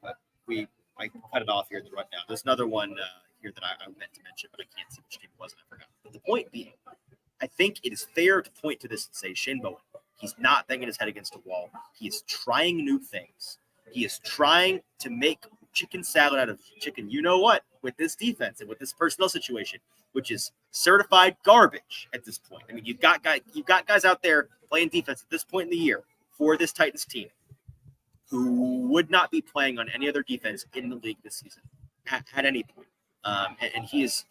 I cut it off here in the rundown. There's another one here that I meant to mention, but I can't see which team it was, and I forgot. But the point being, I think it is fair to point to this and say, Shane Bowen, he's not banging his head against a wall. He is trying new things. He is trying to make chicken salad out of chicken, you know what, with this defense and with this personnel situation, which is certified garbage at this point. I mean, you've got guys out there playing defense at this point in the year for this Titans team who would not be playing on any other defense in the league this season at any point. And he's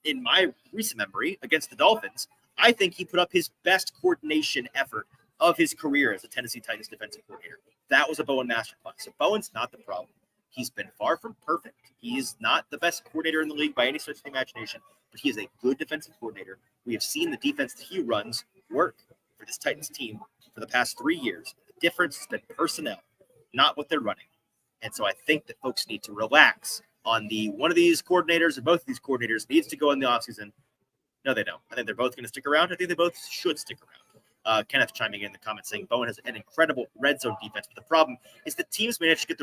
in my recent memory against the Dolphins, I think he put up his best coordination effort of his career as a Tennessee Titans defensive coordinator. That was a Bowen masterclass. So Bowen's not the problem. He's been far from perfect. He is not the best coordinator in the league by any stretch of the imagination, but he is a good defensive coordinator. We have seen the defense that he runs work for this Titans team for the past 3 years. The difference has been personnel, not what they're running. And so I think that folks need to relax on one of these coordinators or both of these coordinators needs to go in the offseason. No, they don't. I think they're both going to stick around. I think they both should stick around. Kenneth chiming in the comments saying Bowen has an incredible red zone defense, but the problem is the teams managed to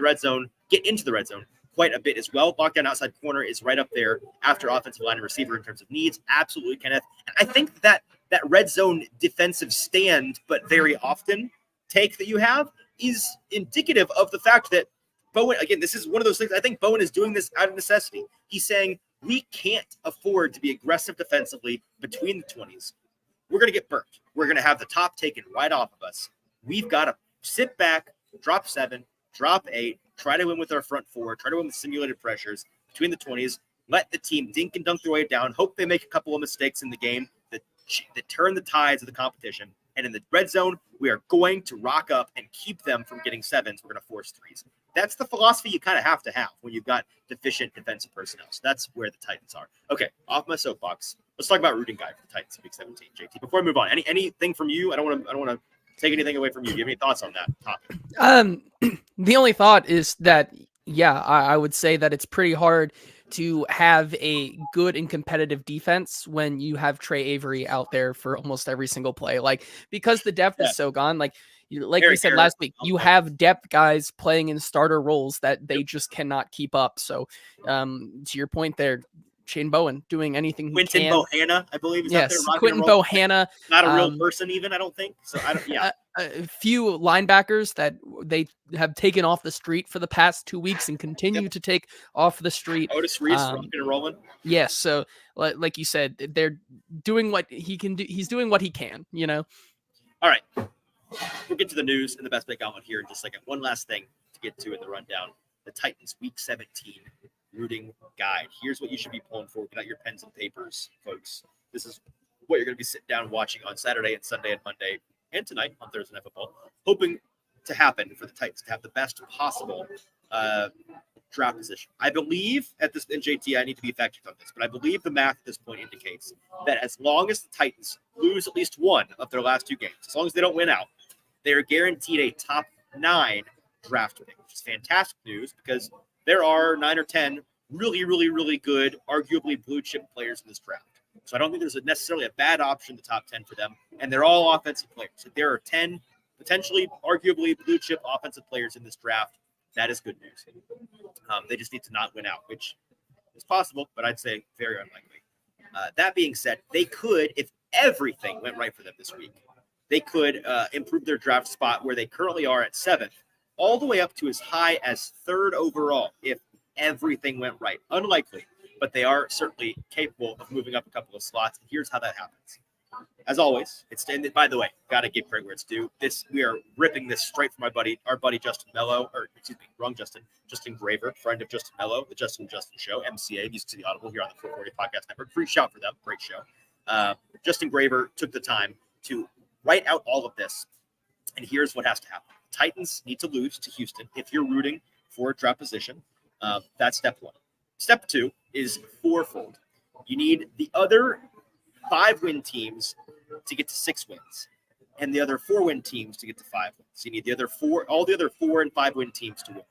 get into the red zone quite a bit as well. Lockdown outside corner is right up there after offensive line and receiver in terms of needs. Absolutely, Kenneth. And I think that red zone defensive stand, but very often take that you have is indicative of the fact that Bowen, again, this is one of those things. I think Bowen is doing this out of necessity. He's saying we can't afford to be aggressive defensively between the 20s. We're going to get burnt. We're going to have the top taken right off of us. We've got to sit back, drop 7, drop 8, try to win with our front 4, try to win with simulated pressures between the 20s, let the team dink and dunk their way down, hope they make a couple of mistakes in the game that turn the tides of the competition. And in the red zone, we are going to rock up and keep them from getting 7s. We're going to force 3s. That's the philosophy you kind of have to have when you've got deficient defensive personnel. So that's where the Titans are. Okay, off my soapbox. Let's talk about Ruhnke for the Titans in Week 17. JT, before I move on, anything from you? I don't want to take anything away from you. Do you have any thoughts on that topic? The only thought is that, I would say that it's pretty hard to have a good and competitive defense when you have Trey Avery out there for almost every single play. Like, because the depth is so gone, like we said last week, you have depth guys playing in starter roles that they just cannot keep up. So to your point there, Shane Bowen doing anything he can. Bohanna, I believe, is out there. Quentin Bohanna. Not a real person even, I don't think. So I don't, a few linebackers that they have taken off the street for the past 2 weeks and continue to take off the street. Otis Reese rocking and rolling. Yes, so like you said, they're doing what he can do. He's doing what he can, All right. the news and the best bet gauntlet here in just a second. One last thing to get to in the rundown. The Titans Week 17 rooting guide. Here's what you should be pulling for. Get out your pens and papers, folks. This is what you're going to be sitting down watching on Saturday and Sunday and Monday and tonight on Thursday Night Football, hoping to happen for the Titans to have the best possible draft position. I believe at this, and JT, I need to be fact-checked on this, but I believe the math at this point indicates that as long as the Titans lose at least one of their last 2 games, as long as they don't win out, they are guaranteed a top 9 draft pick, which is fantastic news because there are 9 or 10 really, really, really good, arguably blue chip players in this draft. So I don't think there's necessarily a bad option in the top 10 for them, and they're all offensive players. If there are 10 potentially, arguably blue chip offensive players in this draft, that is good news. They just need to not win out, which is possible, but I'd say very unlikely. That being said, they could, if everything went right for them this week, they could improve their draft spot where they currently are at 7th, all the way up to as high as 3rd overall if everything went right. Unlikely, but they are certainly capable of moving up a couple of slots. And here's how that happens. As always, by the way, got to give credit where it's due. We are ripping this straight from our buddy Justin Mello, Justin Graver, friend of Justin Mello, the Justin Show, MCA, Music City Audible here on the 440 Podcast Network. Free shout for them, great show. Justin Graver took the time to write out all of this, and here's what has to happen. Titans need to lose to Houston if you're rooting for a draft position. That's step 1. Step 2 is fourfold. You need the other 5-win teams to get to 6 wins, and the other 4-win teams to get to 5 wins. So you need all the other 4 and 5-win teams to win,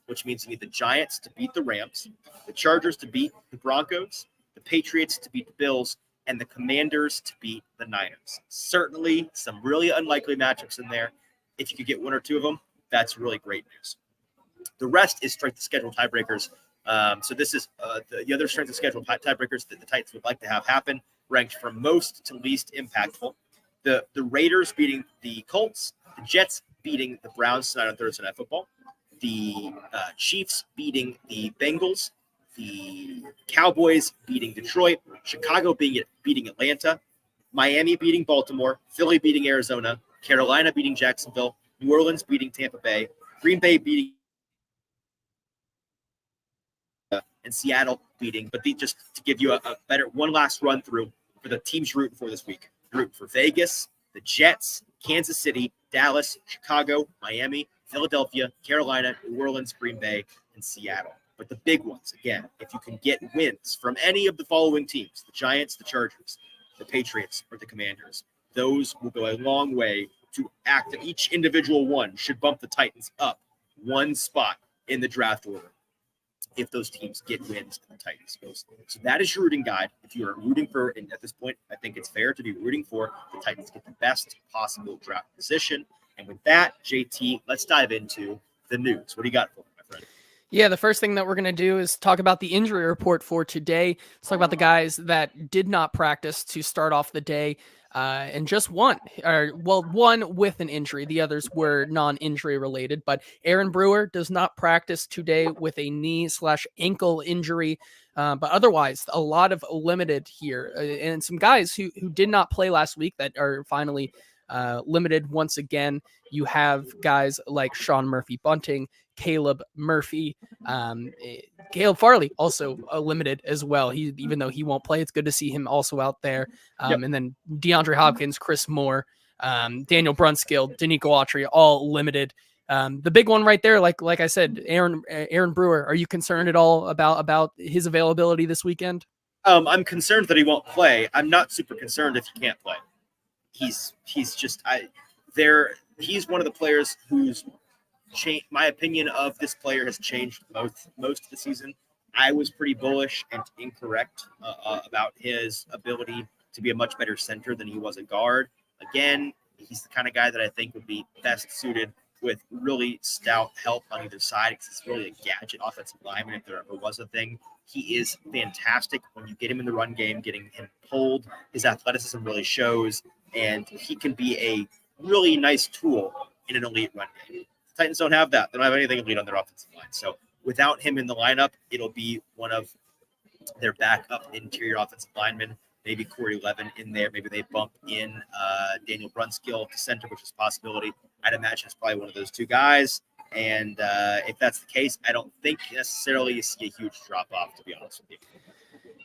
which means you need the Giants to beat the Rams, the Chargers to beat the Broncos, the Patriots to beat the Bills, and the Commanders to beat the Niners. Certainly some really unlikely matchups in there. If you could get 1 or 2 of them, that's really great news. The rest is strength of schedule tiebreakers. So this is the other strength of schedule tiebreakers that the Titans would like to have happen, ranked from most to least impactful. The Raiders beating the Colts, the Jets beating the Browns tonight on Thursday Night Football, the Chiefs beating the Bengals, the Cowboys beating Detroit, Chicago beating Atlanta, Miami beating Baltimore, Philly beating Arizona, Carolina beating Jacksonville, New Orleans beating Tampa Bay, Green Bay beating and Seattle beating. But just to give you a better one last run through for the teams rooting for this week. Root for Vegas, the Jets, Kansas City, Dallas, Chicago, Miami, Philadelphia, Carolina, New Orleans, Green Bay, and Seattle. But the big ones, again, if you can get wins from any of the following teams, the Giants, the Chargers, the Patriots, or the Commanders, those will go a long way to act. Each individual one should bump the Titans up 1 spot in the draft order if those teams get wins and the Titans goes. So that is your rooting guide. If you are rooting for, and at this point, I think it's fair to be rooting for the Titans get the best possible draft position. And with that, JT, let's dive into the news. What do you got for me, my friend? Yeah, the first thing that we're going to do is talk about the injury report for today. Let's talk about the guys that did not practice to start off the day. And just one with an injury. The others were non-injury related, but Aaron Brewer does not practice today with a knee/ankle injury. But otherwise, a lot of limited here, and some guys who did not play last week that are finally limited once again. You have guys like Sean Murphy-Bunting, Caleb Murphy, Caleb Farley also limited as well. Even though he won't play, it's good to see him also out there. And then DeAndre Hopkins, Chris Moore, Daniel Brunskill, Danico Autry, all limited. The big one right there, like I said, Aaron Brewer. Are you concerned at all about his availability this weekend? I'm concerned that he won't play. I'm not super concerned if he can't play. He's one of the players who's changed. My opinion of this player has changed most of the season. I was pretty bullish and incorrect about his ability to be a much better center than he was a guard. Again, he's the kind of guy that I think would be best suited with really stout help on either side, because it's really a gadget offensive lineman if there ever was a thing. He is fantastic when you get him in the run game, getting him pulled. His athleticism really shows, and he can be a really nice tool in an elite run game. The Titans don't have that. They don't have anything elite on their offensive line. So without him in the lineup, it'll be one of their backup interior offensive linemen, maybe Corey Levin in there. Maybe they bump in Daniel Brunskill to center, which is a possibility. I'd imagine it's probably one of those two guys. And if that's the case, I don't think necessarily you see a huge drop off, to be honest with you.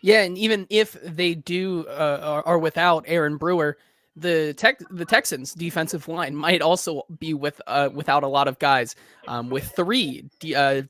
Yeah, and even if they do are without Aaron Brewer, the Texans defensive line might also be without a lot of guys, with three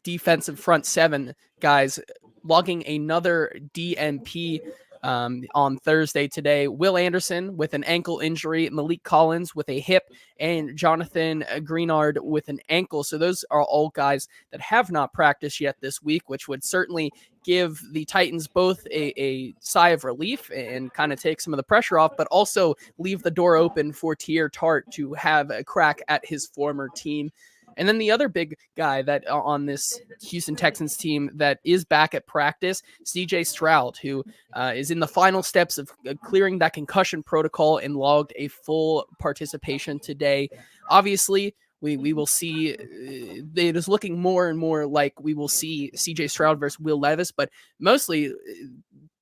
defensive front seven guys logging another DNP on Thursday today. Will Anderson with an ankle injury, Malik Collins with a hip, and Jonathan Greenard with an ankle. So those are all guys that have not practiced yet this week, which would certainly give the Titans both a sigh of relief and kind of take some of the pressure off, but also leave the door open for Tier Tart to have a crack at his former team. And then the other big guy that on this Houston Texans team that is back at practice, CJ Stroud, who is in the final steps of clearing that concussion protocol and logged a full participation today. Obviously, we will see, it is looking more and more like we will see CJ Stroud versus Will Levis, but mostly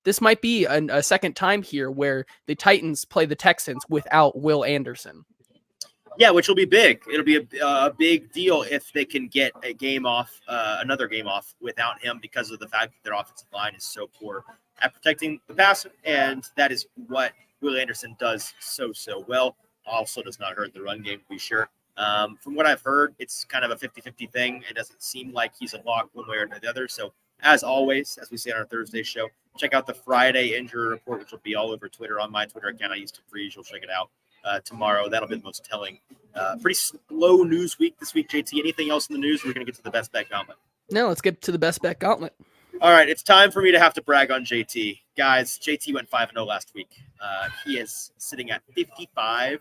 this might be a second time here where the Titans play the Texans without Will Anderson. Yeah, which will be big. It'll be a big deal if they can get a game off, another game off without him, because of the fact that their offensive line is so poor at protecting the pass, and that is what Will Anderson does so well. Also does not hurt the run game, to be sure. From what I've heard, it's kind of a 50-50 thing. It doesn't seem like he's a lock one way or the other. So as always, as we say on our Thursday show, check out the Friday injury report, which will be all over Twitter on my Twitter account. I used to freeze. You'll check it out tomorrow. That'll be the most telling. Pretty slow news week this week, JT. Anything else in the news? We're going to get to the best bet gauntlet. No, let's get to the best bet gauntlet. All right, it's time for me to have to brag on JT. Guys, JT went 5-0 last week. He is sitting at 55,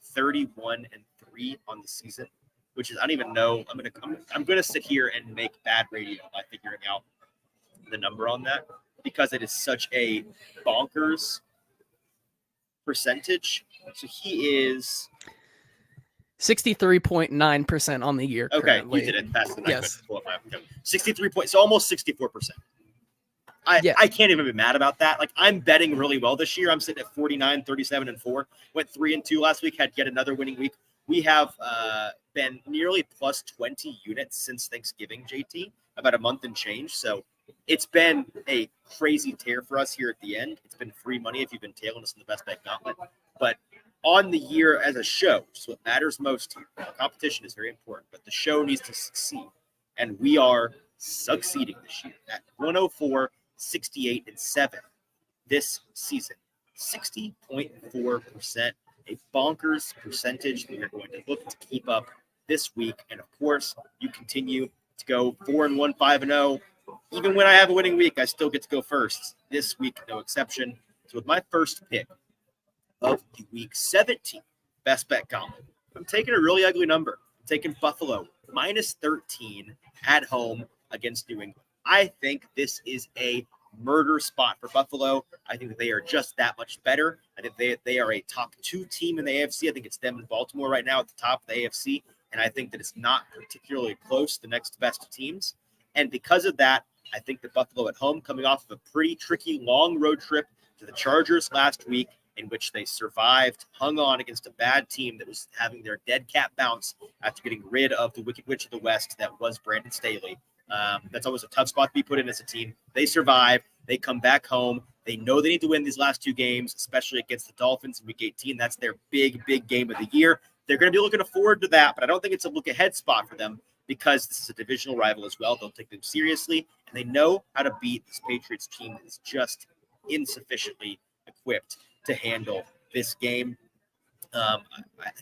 31, and 3 on the season, which is, I don't even know. I'm gonna sit here and make bad radio by figuring out the number on that, because it is such a bonkers percentage. So he is 63.9% on the year. Okay, currently. you did it faster than yes. I could. 63 points, so almost 64%. I can't even be mad about that. Like, I'm betting really well this year. I'm sitting at 49, 37, and 4. Went 3-2 last week. Had yet another winning week. We have been nearly plus 20 units since Thanksgiving, JT, about a month and change. So it's been a crazy tear for us here at the end. It's been free money if you've been tailing us in the best bet gauntlet. But on the year as a show, so what matters most here, competition is very important, but the show needs to succeed. And we are succeeding this year at 104, 68, and 7 this season. 60.4%, a bonkers percentage that we are going to look to keep up this week. And of course, you continue to go 4-1, 5-0. Even when I have a winning week, I still get to go first. This week, no exception. So with my first pick of the week 17 best bet gauntlet, I'm taking a really ugly number. I'm taking Buffalo minus 13 at home against New England. I think this is a murder spot for Buffalo. I think that they are just that much better. I think they are a top 2 team in the AFC. I think it's them and Baltimore right now at the top of the AFC. And I think that it's not particularly close to the next best teams. And because of that, I think that Buffalo at home, coming off of a pretty tricky long road trip to the Chargers last week, in which they survived, hung on against a bad team that was having their dead cat bounce after getting rid of the Wicked Witch of the West that was Brandon Staley. That's always a tough spot to be put in as a team. They survive. They come back home. They know they need to win these last 2 games, especially against the Dolphins in Week 18. That's their big game of the year. They're going to be looking forward to that, but I don't think it's a look-ahead spot for them because this is a divisional rival as well. They'll take them seriously, and they know how to beat this Patriots team that is just insufficiently equipped to handle this game. I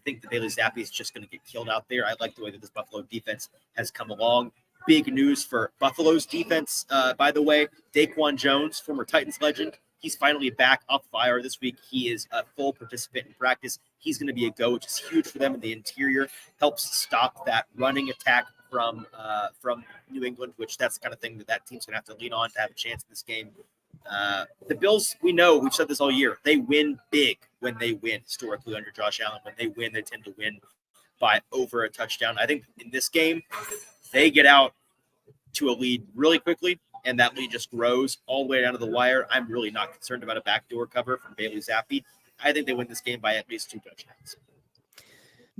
think that Bailey Zappi is just going to get killed out there. I like the way that this Buffalo defense has come along. Big news for Buffalo's defense, by the way. Daquan Jones, former Titans legend, he's finally back off fire this week. He is a full participant in practice. He's going to be a go, which is huge for them in the interior. Helps stop that running attack from New England, which that's the kind of thing that team's going to have to lean on to have a chance in this game. The Bills, we know, we've said this all year, they win big when they win, historically under Josh Allen. When they win, they tend to win by over a touchdown. I think in this game, they get out to a lead really quickly, and that lead just grows all the way down to the wire. I'm really not concerned about a backdoor cover from Bailey Zappi. I think they win this game by at least 2 touchdowns.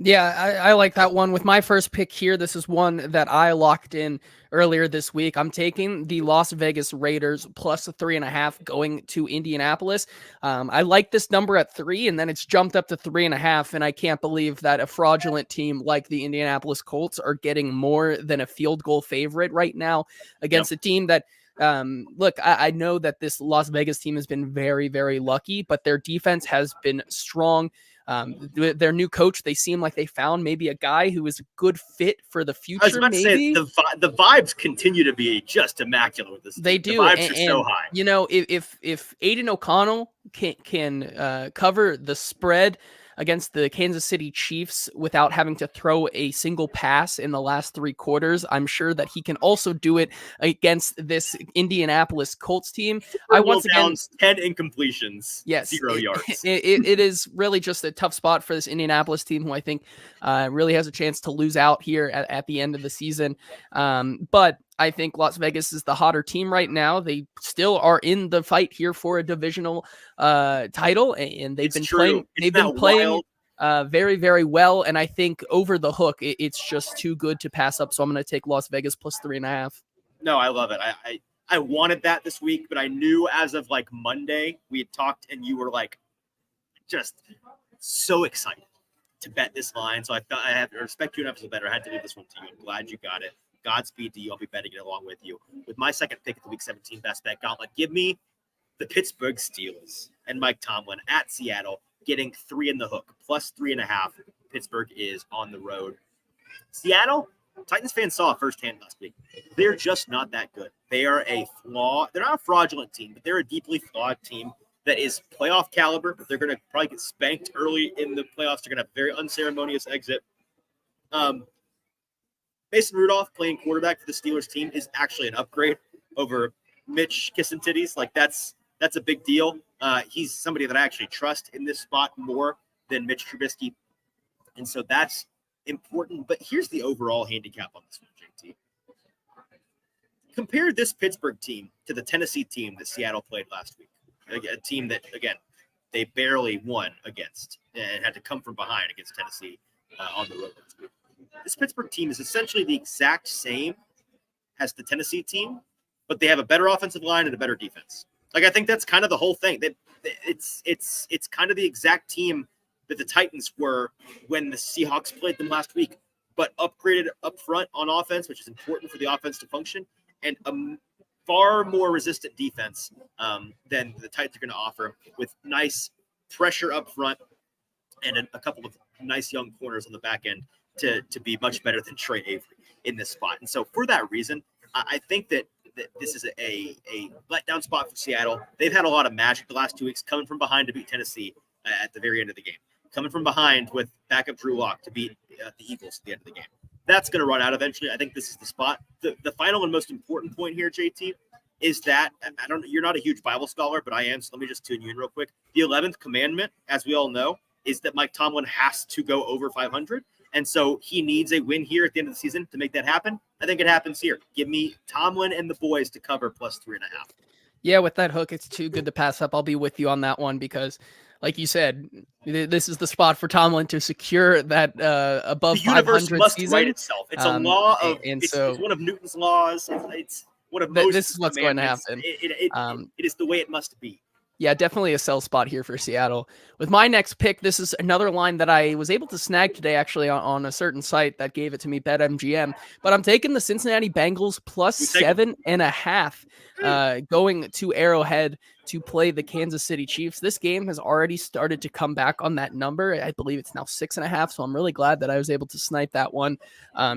Yeah, I like that one. With my first pick here, this is one that I locked in earlier this week. I'm taking the Las Vegas Raiders plus 3.5 going to Indianapolis. I like this number at 3, and then it's jumped up to 3.5. And I can't believe that a fraudulent team like the Indianapolis Colts are getting more than a field goal favorite right now against a team that. Look, I know that this Las Vegas team has been very, very lucky, but their defense has been strong. Their new coach, they seem like they found maybe a guy who is a good fit for the future. I was about maybe to say the vibes continue to be just immaculate with this. They do. The vibes are so high. You know, if Aiden O'Connell can cover the spread against the Kansas City Chiefs without having to throw a single pass in the last 3 quarters, I'm sure that he can also do it against this Indianapolis Colts team. Once again, 10 incompletions, yes, 0 yards. It is really just a tough spot for this Indianapolis team, who I think really has a chance to lose out here at the end of the season. But I think Las Vegas is the hotter team right now. They still are in the fight here for a divisional title, and they've been playing. They've been playing very, very well. And I think over the hook, it's just too good to pass up. So I'm going to take Las Vegas plus 3.5. No, I love it. I wanted that this week, but I knew as of like Monday we had talked, and you were like just so excited to bet this line. So I thought I have to respect you enough as a bettor. I had to do this one to you. I'm glad you got it. Godspeed to you. I'll be betting it along with you. With my second pick at the Week 17 Best Bet Gauntlet, give me the Pittsburgh Steelers and Mike Tomlin at Seattle, getting 3 in the hook, plus 3.5. Pittsburgh is on the road. Seattle, Titans fans saw firsthand last week. They're just not that good. They are they're not a fraudulent team, but they're a deeply flawed team that is playoff caliber. They're going to probably get spanked early in the playoffs. They're going to have a very unceremonious exit. Mason Rudolph playing quarterback for the Steelers team is actually an upgrade over Mitch Kissintitties. Like that's a big deal. He's somebody that I actually trust in this spot more than Mitch Trubisky. And so that's important. But here's the overall handicap on this one, JT. Compare this Pittsburgh team to the Tennessee team that Seattle played last week. A team that, again, they barely won against and had to come from behind against Tennessee on the road last week. This Pittsburgh team is essentially the exact same as the Tennessee team, but they have a better offensive line and a better defense. Like, I think that's kind of the whole thing. It's kind of the exact team that the Titans were when the Seahawks played them last week, but upgraded up front on offense, which is important for the offense to function, and a far more resistant defense than the Titans are going to offer, with nice pressure up front and a couple of nice young corners on the back end to be much better than Trey Avery in this spot. And so for that reason, I think that this is a letdown spot for Seattle. They've had a lot of magic the last 2 weeks, coming from behind to beat Tennessee at the very end of the game, coming from behind with backup Drew Lock to beat the Eagles at the end of the game. That's going to run out eventually. I think this is the spot. The final and most important point here, JT, is that you're not a huge Bible scholar, but I am. So let me just tune you in real quick. The 11th commandment, as we all know, is that Mike Tomlin has to go over 500. And so he needs a win here at the end of the season to make that happen. I think it happens here. Give me Tomlin and the boys to cover plus 3.5. Yeah, with that hook, it's too good to pass up. I'll be with you on that one because, like you said, this is the spot for Tomlin to secure that above 500 season. The universe must right itself. It's a law of, it's one of Newton's laws. It's one of most. This is what's going to happen. It is the way it must be. Yeah, definitely a sell spot here for Seattle. With my next pick, this is another line that I was able to snag today, actually, on a certain site that gave it to me, BetMGM. But I'm taking the Cincinnati Bengals plus 7.5, going to Arrowhead to play the Kansas City Chiefs. This game has already started to come back on that number. I believe it's now 6.5, so I'm really glad that I was able to snipe that one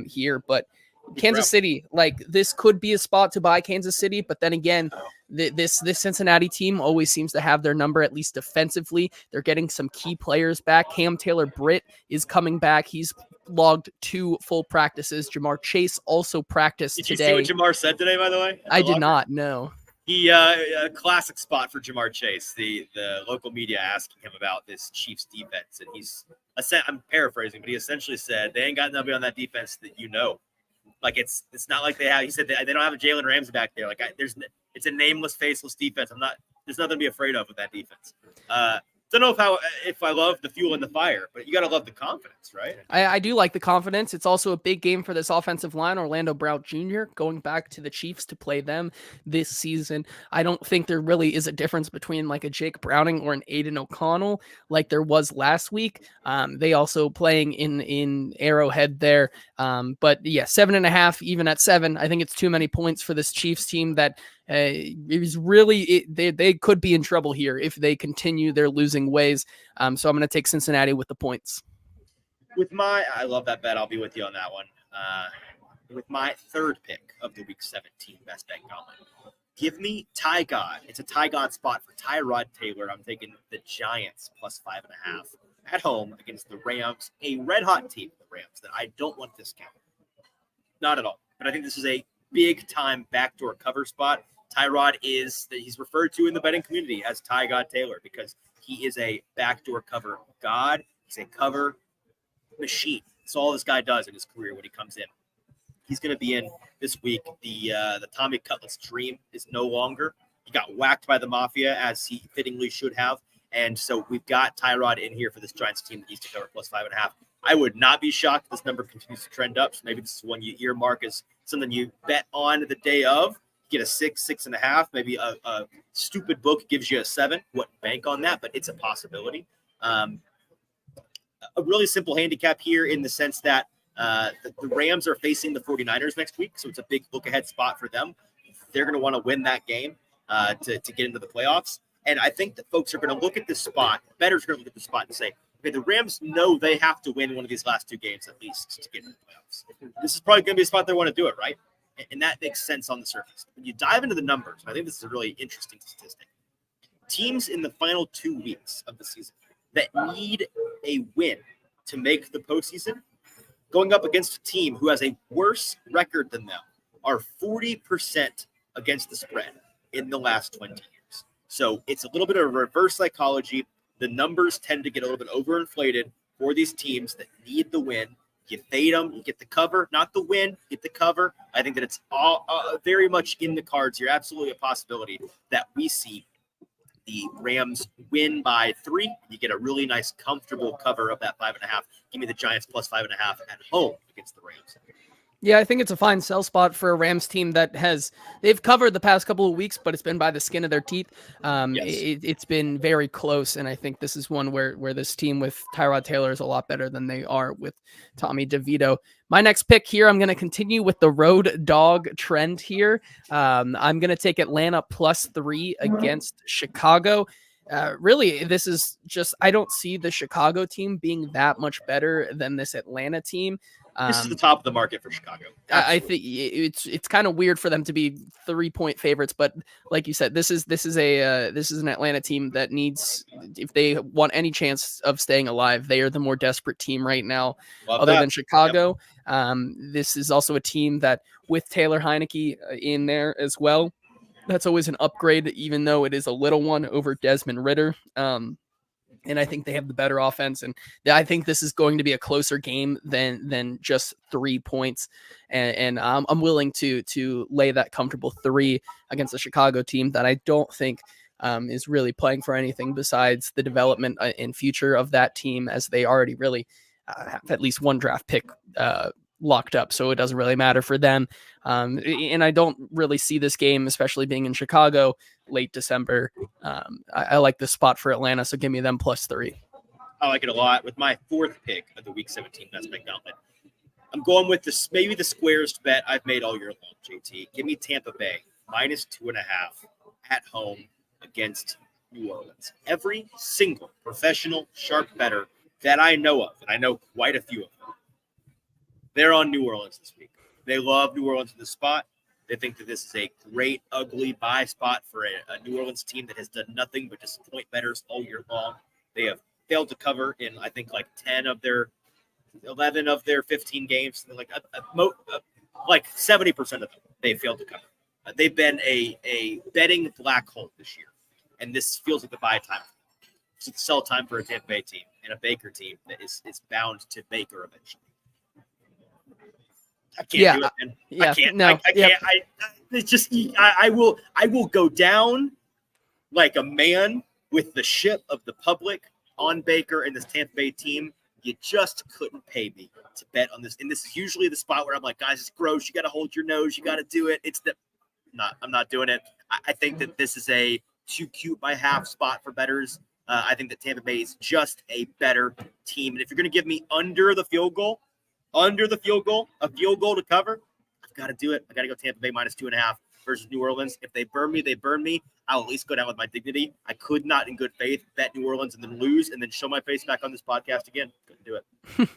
here. But Kansas City, like, this could be a spot to buy Kansas City, but then again, this Cincinnati team always seems to have their number, at least defensively. They're getting some key players back. Cam Taylor-Britt is coming back. He's logged 2 full practices. Jamar Chase also practiced today. Did you see what Jamar said today, by the way? I did not, no. He a classic spot for Jamar Chase. The local media asking him about this Chiefs defense, and I'm paraphrasing, but he essentially said they ain't got nobody on that defense that you know. Like it's not like they have. He said they don't have a Jalen Ramsey back there. Like it's a nameless, faceless defense. There's nothing to be afraid of with that defense. don't know if I love the fuel and the fire, but you got to love the confidence, right? I do like the confidence. It's also a big game for this offensive line. Orlando Brown Jr. going back to the Chiefs to play them this season. I don't think there really is a difference between like a Jake Browning or an Aiden O'Connell like there was last week. They also playing in Arrowhead there. But yeah, 7.5, even at 7, I think it's too many points for this Chiefs team that it was really they could be in trouble here if they continue their losing ways. So I'm going to take Cincinnati with the points. I love that bet. I'll be with you on that one. With my third pick of the Week 17 Best Bet Gauntlet, give me Ty God. It's a Ty God spot for Tyrod Taylor. I'm taking the Giants plus 5.5 at home against the Rams, a red-hot team, the Rams, that I don't want to discount. Not at all. But I think this is a big-time backdoor cover spot. Tyrod he's referred to in the betting community as Ty God Taylor because he is a backdoor cover god. He's a cover machine. That's all this guy does in his career when he comes in. He's going to be in this week. The Tommy Cutlass dream is no longer. He got whacked by the Mafia, as he fittingly should have. And so we've got Tyrod in here for this Giants team that needs to cover plus 5.5. I would not be shocked if this number continues to trend up. So maybe this is one you earmark as something you bet on the day of. Get a 6, 6.5. Maybe a stupid book gives you a 7. Wouldn't bank on that, but it's a possibility. A really simple handicap here in the sense that the Rams are facing the 49ers next week, so it's a big look-ahead spot for them. They're going to want to win that game to get into the playoffs. And I think that folks are going to look at this spot, bettors are going to look at the spot and say, okay, the Rams know they have to win one of these last 2 games at least to get into the playoffs. This is probably going to be a spot they want to do it, right? And that makes sense on the surface. When you dive into the numbers, I think this is a really interesting statistic. Teams in the final 2 weeks of the season that need a win to make the postseason, going up against a team who has a worse record than them, are 40% against the spread in the last 20 years. So it's a little bit of reverse psychology. The numbers tend to get a little bit overinflated for these teams that need the win. You fade them, you get the cover, not the win, get the cover. I think that it's all very much in the cards here. Absolutely a possibility that we see the Rams win by 3. You get a really nice, comfortable cover of that 5.5. Give me the Giants plus 5.5 at home against the Rams. Yeah, I think it's a fine sell spot for a Rams team that they've covered the past couple of weeks, but it's been by the skin of their teeth. Yes. It's been very close, and I think this is one where this team with Tyrod Taylor is a lot better than they are with Tommy DeVito. My next pick here, I'm going to continue with the road dog trend here. I'm going to take Atlanta plus 3 against Chicago. Really, this is just, I don't see the Chicago team being that much better than this Atlanta team. This is the top of the market for Chicago. I think it's kind of weird for them to be 3-point favorites, but like you said, this is an Atlanta team that needs, if they want any chance of staying alive, they are the more desperate team right now, than Chicago. Yep. This is also a team that with Taylor Heineke in there as well. That's always an upgrade, even though it is a little one over Desmond Ridder. And I think they have the better offense. And I think this is going to be a closer game than just 3 points. And I'm willing to lay that comfortable 3 against the Chicago team that I don't think is really playing for anything besides the development and future of that team, as they already really have at least one draft pick locked up. So it doesn't really matter for them. And I don't really see this game, especially being in Chicago late December. I like this spot for Atlanta. So give me them plus 3. I like it a lot. With my 4th pick of the Week 17 Best Bet Gauntlet, I'm going with maybe the squarest bet I've made all year long, JT. Give me Tampa Bay minus 2.5 at home against New Orleans. Every single professional sharp bettor that I know of, and I know quite a few of them, they're on New Orleans this week. They love New Orleans in the spot. They think that this is a great, ugly buy spot for a New Orleans team that has done nothing but disappoint bettors all year long. They have failed to cover in, I think, like 11 of their 15 games. Like 70% of them, they failed to cover. They've been a betting black hole this year, and this feels like the buy time. It's the sell time for a Tampa Bay team and a Baker team that is bound to Baker eventually. I can't do it, man. Yeah, I can't. No, I can't. It's just I will go down like a man with the ship of the public on Baker and this Tampa Bay team, you just couldn't pay me to bet on this. And this is usually the spot where I'm like, guys, it's gross. You got to hold your nose. You got to do it. I'm not doing it. I think that this is a too cute by half spot for bettors. I think that Tampa Bay is just a better team. And if you're going to give me under the field goal, a field goal to cover, I've got to do it. I got to go Tampa Bay -2.5 versus New Orleans. If they burn me, they burn me. I'll at least go down with my dignity. I could not, in good faith, bet New Orleans and then lose and then show my face back on this podcast again. Couldn't do it.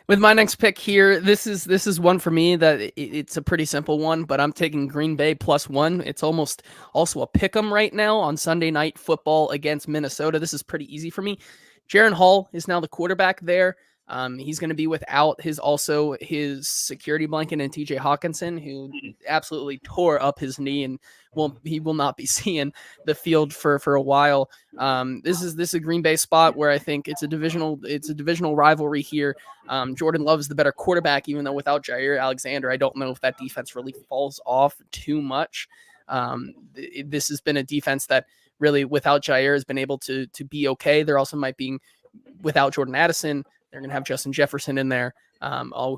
With my next pick here, this is one for me that it's a pretty simple one, but I'm taking Green Bay +1. It's almost also a pick 'em right now on Sunday Night Football against Minnesota. This is pretty easy for me. Jaron Hall is now the quarterback there. He's going to be without his security blanket and TJ Hawkinson, who absolutely tore up his knee and he will not be seeing the field for a while. This is a Green Bay spot where I think it's a divisional rivalry here. Jordan Love is the better quarterback, even though without Jair Alexander, I don't know if that defense really falls off too much. This has been a defense that really without Jair has been able to be okay. They're also might being without Jordan Addison. They're going to have Justin Jefferson in there,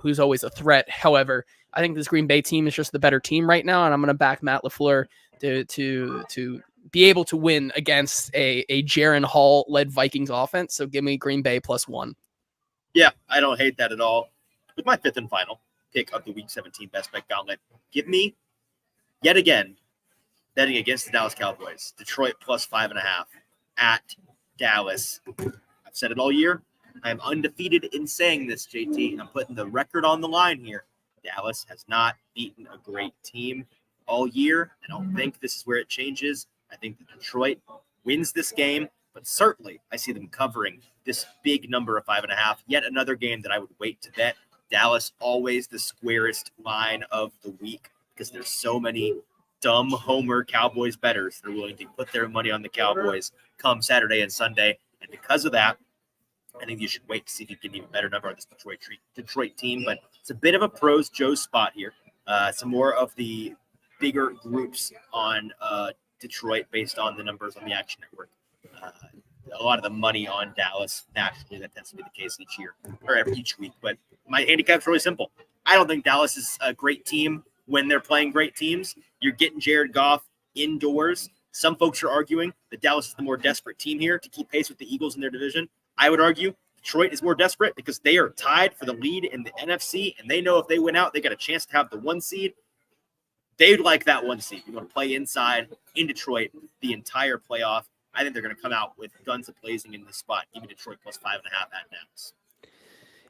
who's always a threat. However, I think this Green Bay team is just the better team right now, and I'm going to back Matt LaFleur to be able to win against a Jaron Hall-led Vikings offense. So give me Green Bay +1. Yeah, I don't hate that at all. With my fifth and final pick of the Week 17 Best Bet Gauntlet, give me, yet again, betting against the Dallas Cowboys. Detroit +5.5 at Dallas. I've said it all year. I am undefeated in saying this, JT. I'm putting the record on the line here. Dallas has not beaten a great team all year. I don't think this is where it changes. I think that Detroit wins this game, but certainly I see them covering this big number of 5.5. Yet another game that I would wait to bet. Dallas, always the squarest line of the week because there's so many dumb homer Cowboys bettors that are willing to put their money on the Cowboys come Saturday and Sunday. And because of that, I think you should wait to see if you get an even better number on this Detroit team. But it's a bit of a pros Joe spot here. Some more of the bigger groups on Detroit based on the numbers on the Action Network. A lot of the money on Dallas, naturally, that tends to be the case each week. But my handicap's really simple. I don't think Dallas is a great team when they're playing great teams. You're getting Jared Goff indoors. Some folks are arguing that Dallas is the more desperate team here to keep pace with the Eagles in their division. I would argue Detroit is more desperate because they are tied for the lead in the NFC, and they know if they win out, they got a chance to have the 1 seed. They'd like that 1 seed. You want to play inside in Detroit the entire playoff. I think they're going to come out with guns a-blazing in this spot. Give me Detroit +5.5 at Dallas.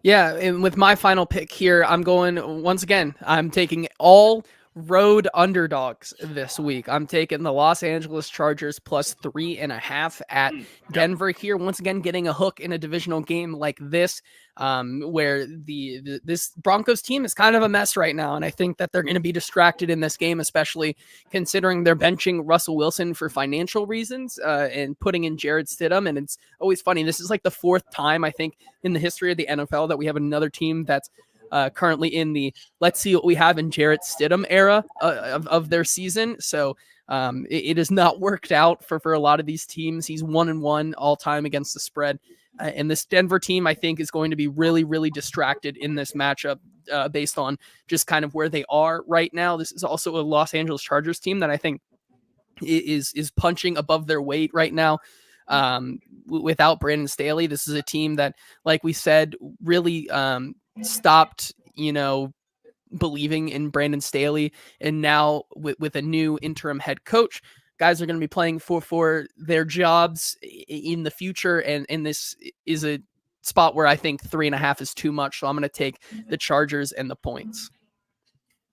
Yeah, and with my final pick here, I'm going, once again, I'm taking all road underdogs this week. I'm taking the Los Angeles Chargers +3.5 at Denver here. Once again, getting a hook in a divisional game like this, where this Broncos team is kind of a mess right now. And I think that they're going to be distracted in this game, especially considering they're benching Russell Wilson for financial reasons and putting in Jarrett Stidham. And it's always funny. This is like the 4th time, I think, in the history of the NFL that we have another team that's currently in the let's see what we have in Jarrett Stidham era of their season. So it has not worked out for a lot of these teams. He's 1-1 all time against the spread. And this Denver team, I think, is going to be really, really distracted in this matchup based on just kind of where they are right now. This is also a Los Angeles Chargers team that I think is punching above their weight right now. Without Brandon Staley, this is a team that, like we said, really stopped, believing in Brandon Staley. And now with a new interim head coach, guys are going to be playing for their jobs in the future. And this is a spot where I think 3.5 is too much. So I'm going to take the Chargers and the points.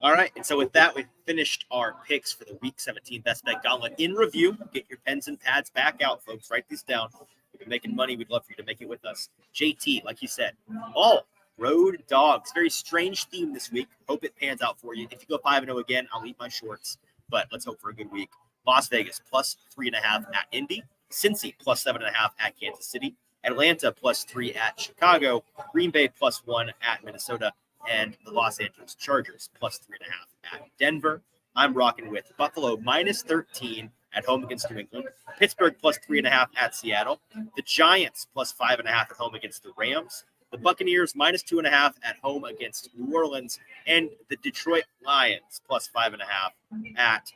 All right. And so with that, we've finished our picks for the Week 17 Best Bet Gauntlet in review. Get your pens and pads back out, folks. Write these down. If you're making money, we'd love for you to make it with us. JT, like you said, all road dogs. Very strange theme this week. Hope it pans out for you. If you go 5-0 again, I'll eat my shorts. But let's hope for a good week. Las Vegas +3.5 at Indy. Cincy +7.5 at Kansas City. Atlanta +3 at Chicago. Green Bay +1 at Minnesota. And the Los Angeles Chargers +3.5 at Denver. I'm rocking with Buffalo -13 at home against New England. Pittsburgh plus 3.5 at Seattle. The Giants plus 5.5 at home against the Rams. The Buccaneers minus 2.5 at home against New Orleans. And the Detroit Lions plus 5.5 at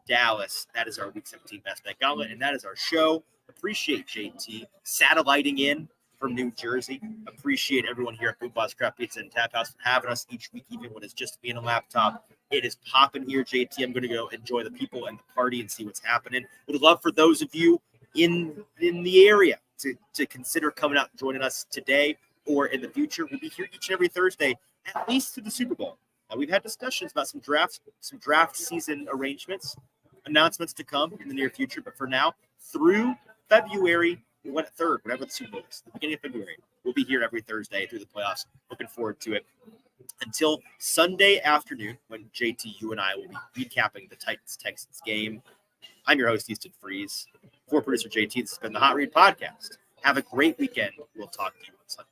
Dallas. That is our Week 17 Best Bet Gauntlet, and that is our show. Appreciate JT satelliting in from New Jersey. Appreciate everyone here at Boot Boss Craft Pizza and Tap House having us each week, even when it's just me and a laptop. It is popping here, JT. I'm going to go enjoy the people and the party and see what's happening. Would love for those of you in the area to consider coming out and joining us today or in the future. We'll be here each and every Thursday, at least to the Super Bowl. We've had discussions about some draft season arrangements, announcements to come in the near future. But for now, through February, whatever the Super Bowl is, the beginning of February, we'll be here every Thursday through the playoffs. Looking forward to it. Until Sunday afternoon, when JT, you and I will be recapping the Texans game. I'm your host, Easton Freeze. For producer JT, this has been the Hot Read Podcast. Have a great weekend. We'll talk to you on Sunday.